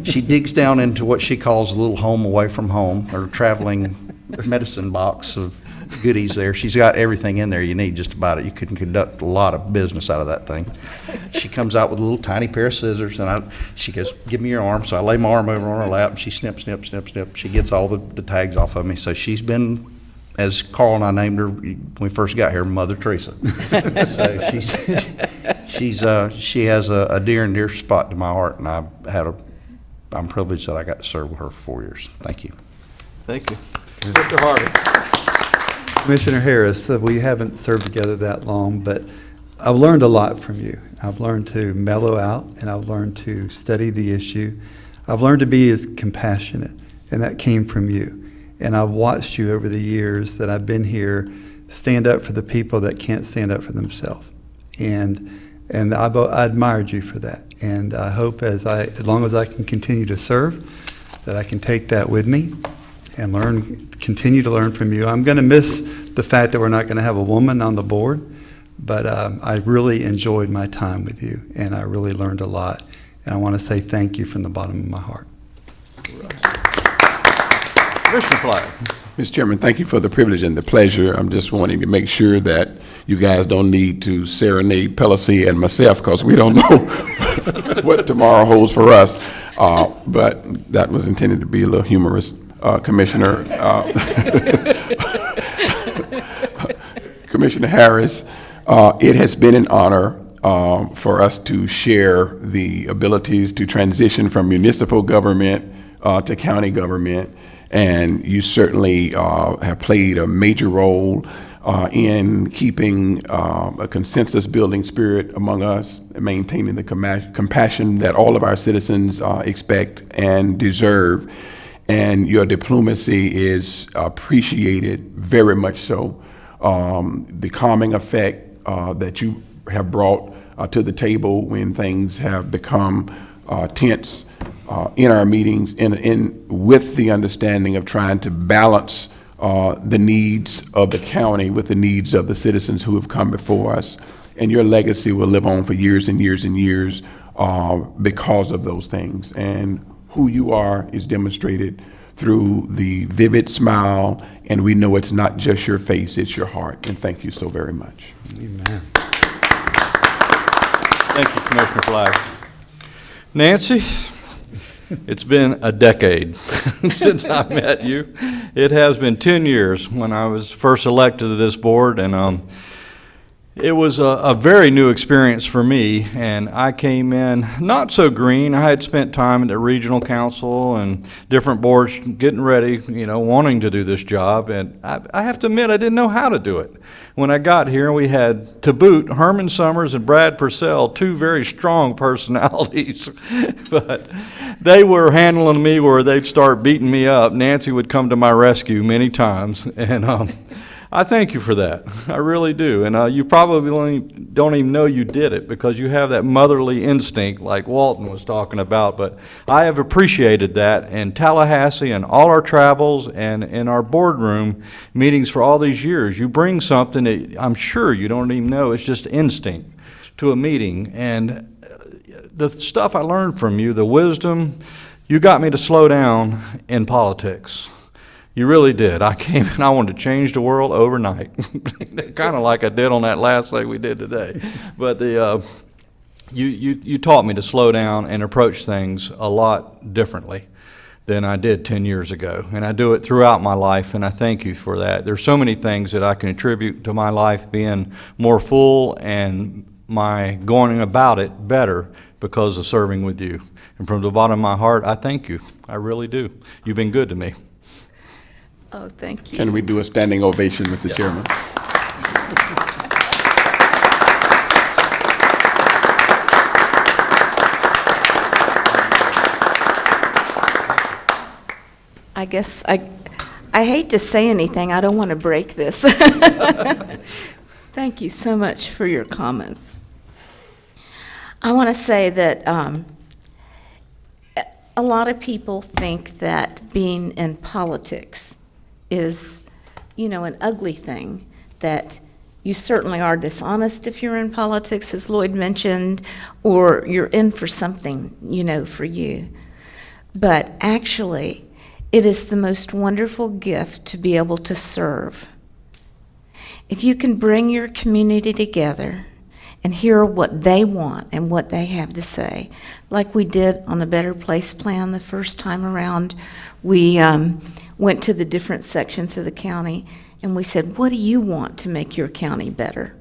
she digs down into what she calls a little home away from home, or traveling medicine box of goodies there. She's got everything in there you need just about it. You can conduct a lot of business out of that thing. She comes out with a little tiny pair of scissors, and she goes, give me your arm. So I lay my arm over on her lap, and she snip, snip, snip, snip. She gets all the tags off of me. So she's been, as Carl and I named her when we first got here, Mother Teresa. So she has a dear and dear spot to my heart, and I'm privileged that I got to serve with her for 4 years. Thank you. Thank you. Mr. Harvey. Commissioner Harris, we haven't served together that long, but I've learned a lot from you. I've learned to mellow out, and I've learned to study the issue. I've learned to be as compassionate, and that came from you. And I've watched you over the years that I've been here stand up for the people that can't stand up for themselves. And I admired you for that. And I hope as long as I can continue to serve, that I can take that with me and continue to learn from you. I'm going to miss the fact that we're not going to have a woman on the board, but I really enjoyed my time with you, and I really learned a lot. And I want to say thank you from the bottom of my heart. Commissioner Flagg. Mr. Chairman, thank you for the privilege and the pleasure. I'm just wanting to make sure that you guys don't need to serenade Pelosi and myself, because we don't know what tomorrow holds for us. But that was intended to be a little humorous. Commissioner. Commissioner Harris, it has been an honor for us to share the abilities to transition from municipal government to county government, and you certainly have played a major role in keeping a consensus-building spirit among us, and maintaining the compassion that all of our citizens expect and deserve. And your diplomacy is appreciated, very much so. The calming effect that you have brought to the table when things have become tense in our meetings, with the understanding of trying to balance the needs of the county with the needs of the citizens who have come before us. And your legacy will live on for years and years and years because of those things. And who you are is demonstrated through the vivid smile, and we know it's not just your face, it's your heart. And thank you so very much. Amen. Thank you, Commissioner Flash. Nancy, it's been a decade since I met you. It has been 10 years when I was first elected to this board, and it was a very new experience for me, and I came in not so green. I had spent time at the regional council and different boards getting ready, wanting to do this job, and I have to admit I didn't know how to do it. When I got here, we had, to boot, Herman Summers and Brad Purcell, two very strong personalities, but they were handling me where they'd start beating me up. Nancy would come to my rescue many times, and I thank you for that. I really do. And you probably don't even know you did it because you have that motherly instinct like Walton was talking about. But I have appreciated that in Tallahassee and all our travels and in our boardroom meetings for all these years. You bring something that I'm sure you don't even know. It's just instinct to a meeting. And the stuff I learned from you, the wisdom, you got me to slow down in politics. You really did. I came and I wanted to change the world overnight, kind of like I did on that last thing we did today. But you taught me to slow down and approach things a lot differently than I did 10 years ago. And I do it throughout my life, and I thank you for that. There's so many things that I can attribute to my life being more full and my going about it better because of serving with you. And from the bottom of my heart, I thank you. I really do. You've been good to me. Oh, thank you. Can we do a standing ovation, Mr. Chairman? I guess I hate to say anything. I don't want to break this. Thank you so much for your comments. I want to say that a lot of people think that being in politics is, an ugly thing, that you certainly are dishonest if you're in politics, as Lloyd mentioned, or you're in for something, for you. But actually, it is the most wonderful gift to be able to serve. If you can bring your community together and hear what they want and what they have to say, like we did on the Better Place Plan the first time around, we went to the different sections of the county and we said, what do you want to make your county better?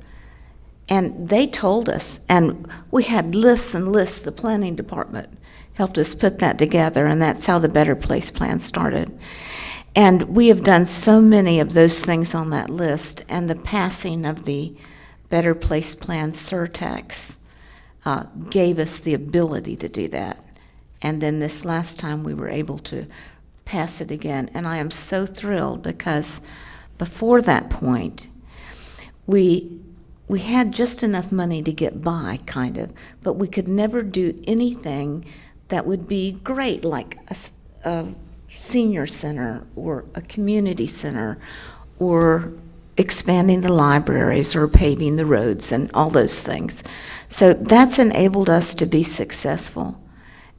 And they told us, and we had lists and lists. The planning department helped us put that together, and that's how the Better Place Plan started. And we have done so many of those things on that list, and the passing of the Better Place Plan surtax gave us the ability to do that. And then this last time we were able to pass it again. And I am so thrilled because before that point, we had just enough money to get by, kind of, but we could never do anything that would be great, like a senior center or a community center or expanding the libraries or paving the roads and all those things. So that's enabled us to be successful.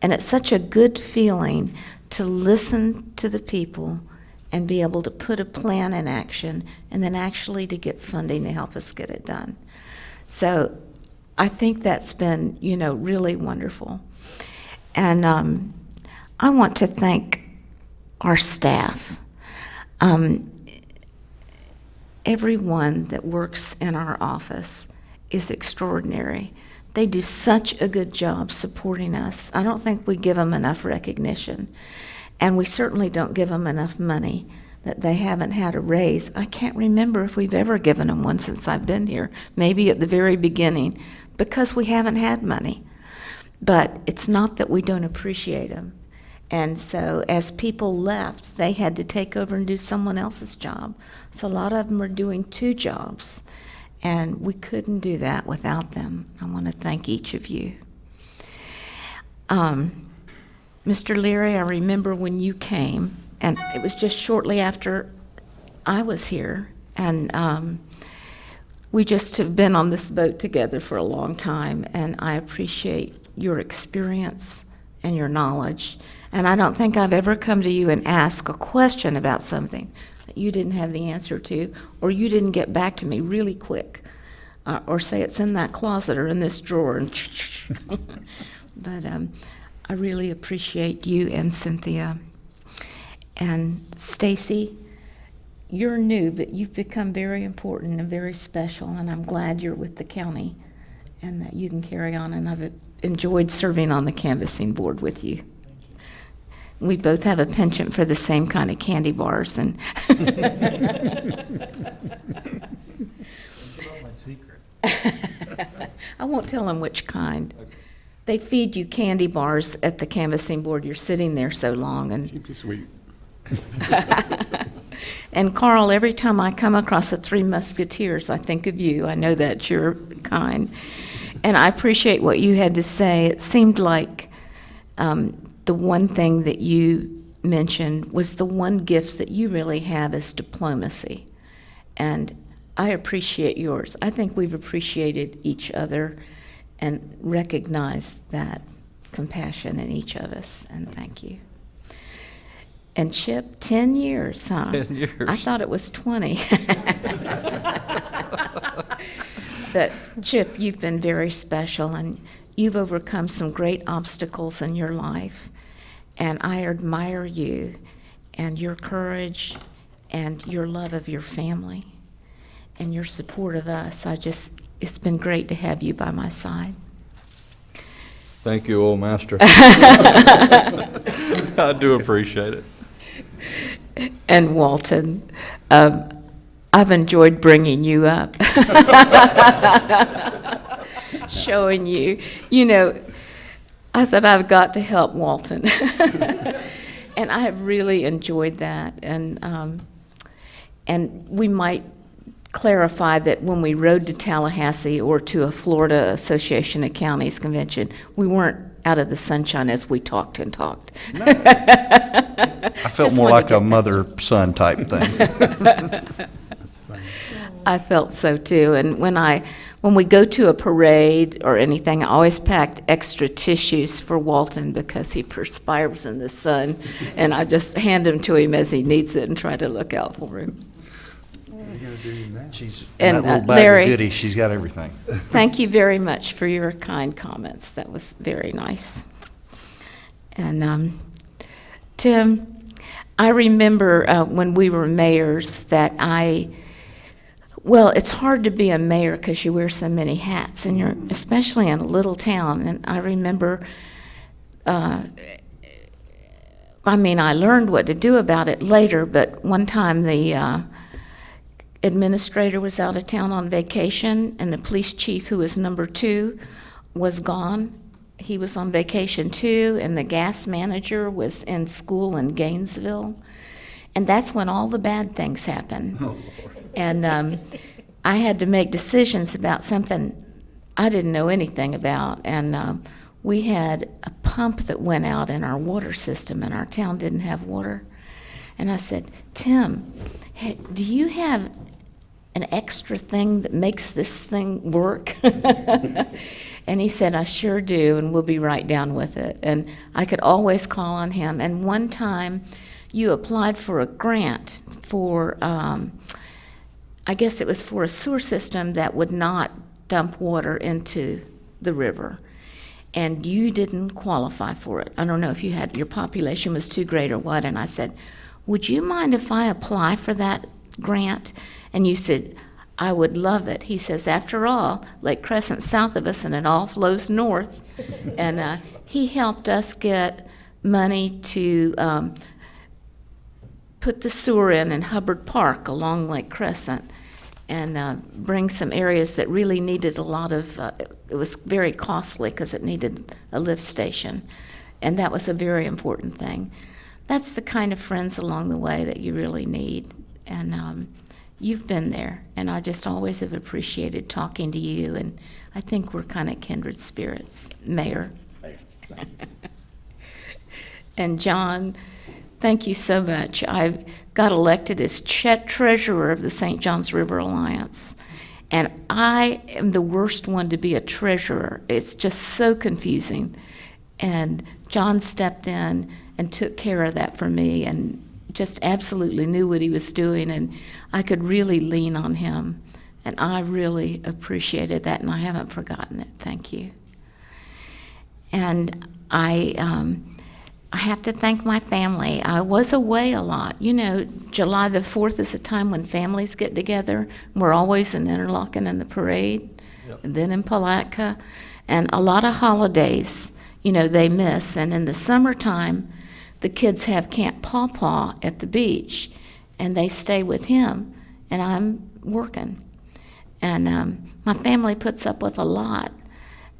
And it's such a good feeling to listen to the people and be able to put a plan in action and then actually to get funding to help us get it done. So I think that's been, really wonderful. And I want to thank our staff. Everyone that works in our office is extraordinary. They do such a good job supporting us. I don't think we give them enough recognition, and we certainly don't give them enough money that they haven't had a raise. I can't remember if we've ever given them one since I've been here, maybe at the very beginning, because we haven't had money. But it's not that we don't appreciate them. And so as people left, they had to take over and do someone else's job. So a lot of them are doing 2 jobs, and we couldn't do that without them. I want to thank each of you. Mr. Leary, I remember when you came, and it was just shortly after I was here, and we just have been on this boat together for a long time, and I appreciate your experience and your knowledge. And I don't think I've ever come to you and asked a question about something that you didn't have the answer to, or you didn't get back to me really quick, or say it's in that closet or in this drawer. And but I really appreciate you and Cynthia. And Stacy, you're new, but you've become very important and very special, and I'm glad you're with the county and that you can carry on, and I've enjoyed serving on the canvassing board with you. We both have a penchant for the same kind of candy bars, and My secret. I won't tell them which kind. They feed you candy bars at the canvassing board. You're sitting there so long, and Keep it sweet. And Carl, every time I come across the Three Musketeers, I think of you. I know that's your kind. And I appreciate what you had to say. It seemed like the one thing that you mentioned was the one gift that you really have is diplomacy. And I appreciate yours. I think we've appreciated each other and recognized that compassion in each of us, and thank you. And Chip, 10 years, huh? 10 years. I thought it was 20. But Chip, you've been very special, and you've overcome some great obstacles in your life. And I admire you and your courage and your love of your family and your support of us. It's been great to have you by my side. Thank you, old master. I do appreciate it. And Walton, I've enjoyed bringing you up. Showing you, I said, I've got to help Walton. And I have really enjoyed that. And we might clarify that when we rode to Tallahassee or to a Florida Association of Counties convention, we weren't out of the sunshine as we talked and talked. No. I felt Just more wanted like to a get mother-son type thing. I felt so too. And when we go to a parade or anything, I always packed extra tissues for Walton because he perspires in the sun, and I just hand them to him as he needs it and try to look out for him. She's And, that little bag Larry, of goodies. She's got everything. Thank you very much for your kind comments. That was very nice. And Tim, I remember when we were mayors that well, it's hard to be a mayor because you wear so many hats, and you're especially in a little town. And I remember, I learned what to do about it later, but one time the administrator was out of town on vacation, and the police chief, who was number 2, was gone. He was on vacation too, and the gas manager was in school in Gainesville. And that's when all the bad things happen. Oh, And I had to make decisions about something I didn't know anything about. And we had a pump that went out in our water system, and our town didn't have water. And I said, Tim, hey, do you have an extra thing that makes this thing work? And he said, I sure do, and we'll be right down with it. And I could always call on him. And one time, you applied for a grant for, I guess it was for a sewer system that would not dump water into the river. and you didn't qualify for it. I don't know if you had, your population was too great or what, and I said, would you mind if I apply for that grant? And you said, I would love it. He says, after all, Lake Crescent's south of us and it all flows north. And he helped us get money to put the sewer in Hubbard Park along Lake Crescent, and bring some areas that really needed a lot of, it was very costly because it needed a lift station. And that was a very important thing. That's the kind of friends along the way that you really need. And you've been there, and I just always have appreciated talking to you, and I think we're kind of kindred spirits. Mayor. And John, thank you so much. I got elected as treasurer of the St. Johns River Alliance, and I am the worst one to be a treasurer. It's just so confusing. And John stepped in and took care of that for me, and just absolutely knew what he was doing, and I could really lean on him. And I really appreciated that, and I haven't forgotten it. Thank you. And I have to thank my family. I was away a lot. You know, July the 4th is a time when families get together. We're always in Interlochen in the parade, and then in Palatka, and a lot of holidays, you know, they miss. And in the summertime, the kids have Camp Paw Paw at the beach, and they stay with him, and I'm working. And my family puts up with a lot,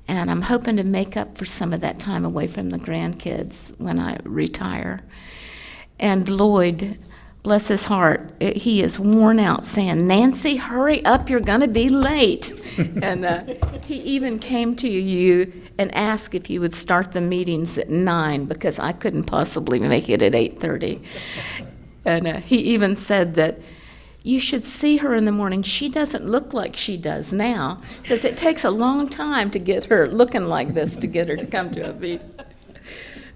and I'm hoping to make up for some of that time away from the grandkids when I retire. And Lloyd, bless his heart, he is worn out saying, Nancy, hurry up, you're going to be late. And he even came to you and asked if you would start the meetings at 9 because I couldn't possibly make it at 8:30. And he even said that you should see her in the morning. She doesn't look like she does now. He says it takes a long time to get her looking like this to get her to come to a meeting.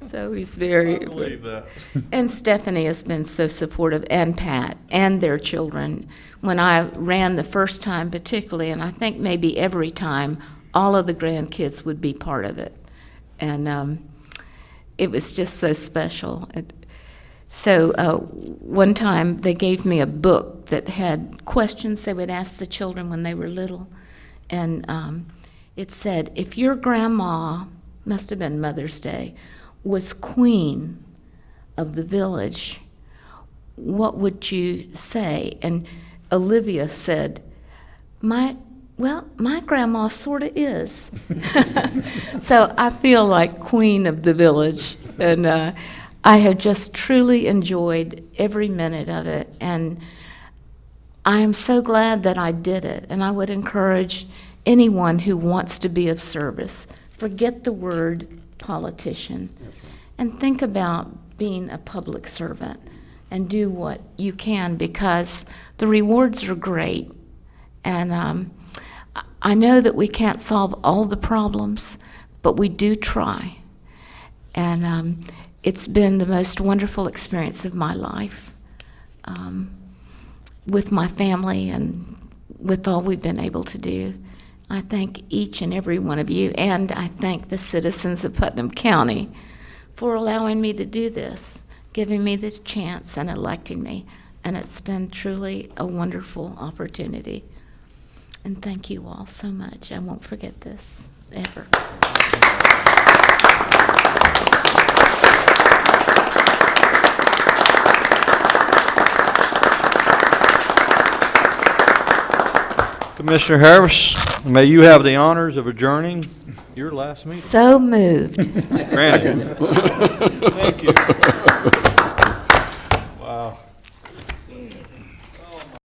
So he's very... I believe that. And Stephanie has been so supportive, and Pat, and their children. When I ran the first time particularly, and I think maybe every time, all of the grandkids would be part of it. And it was just so special. So one time they gave me a book that had questions they would ask the children when they were little. And it said, if your grandma, must have been Mother's Day, was queen of the village, what would you say? And Olivia said, my grandma sort of is. So I feel like queen of the village, and I have just truly enjoyed every minute of it, and I am so glad that I did it, and I would encourage anyone who wants to be of service, forget the word politician, and think about being a public servant, and do what you can, because the rewards are great. And I know that we can't solve all the problems, but we do try. And it's been the most wonderful experience of my life, with my family and with all we've been able to do. I thank each and every one of you, and I thank the citizens of Putnam County for allowing me to do this, giving me this chance and electing me. And it's been truly a wonderful opportunity. And thank you all so much. I won't forget this, ever. Commissioner Harris, may you have the honors of adjourning your last meeting. So moved. Granted. Thank you.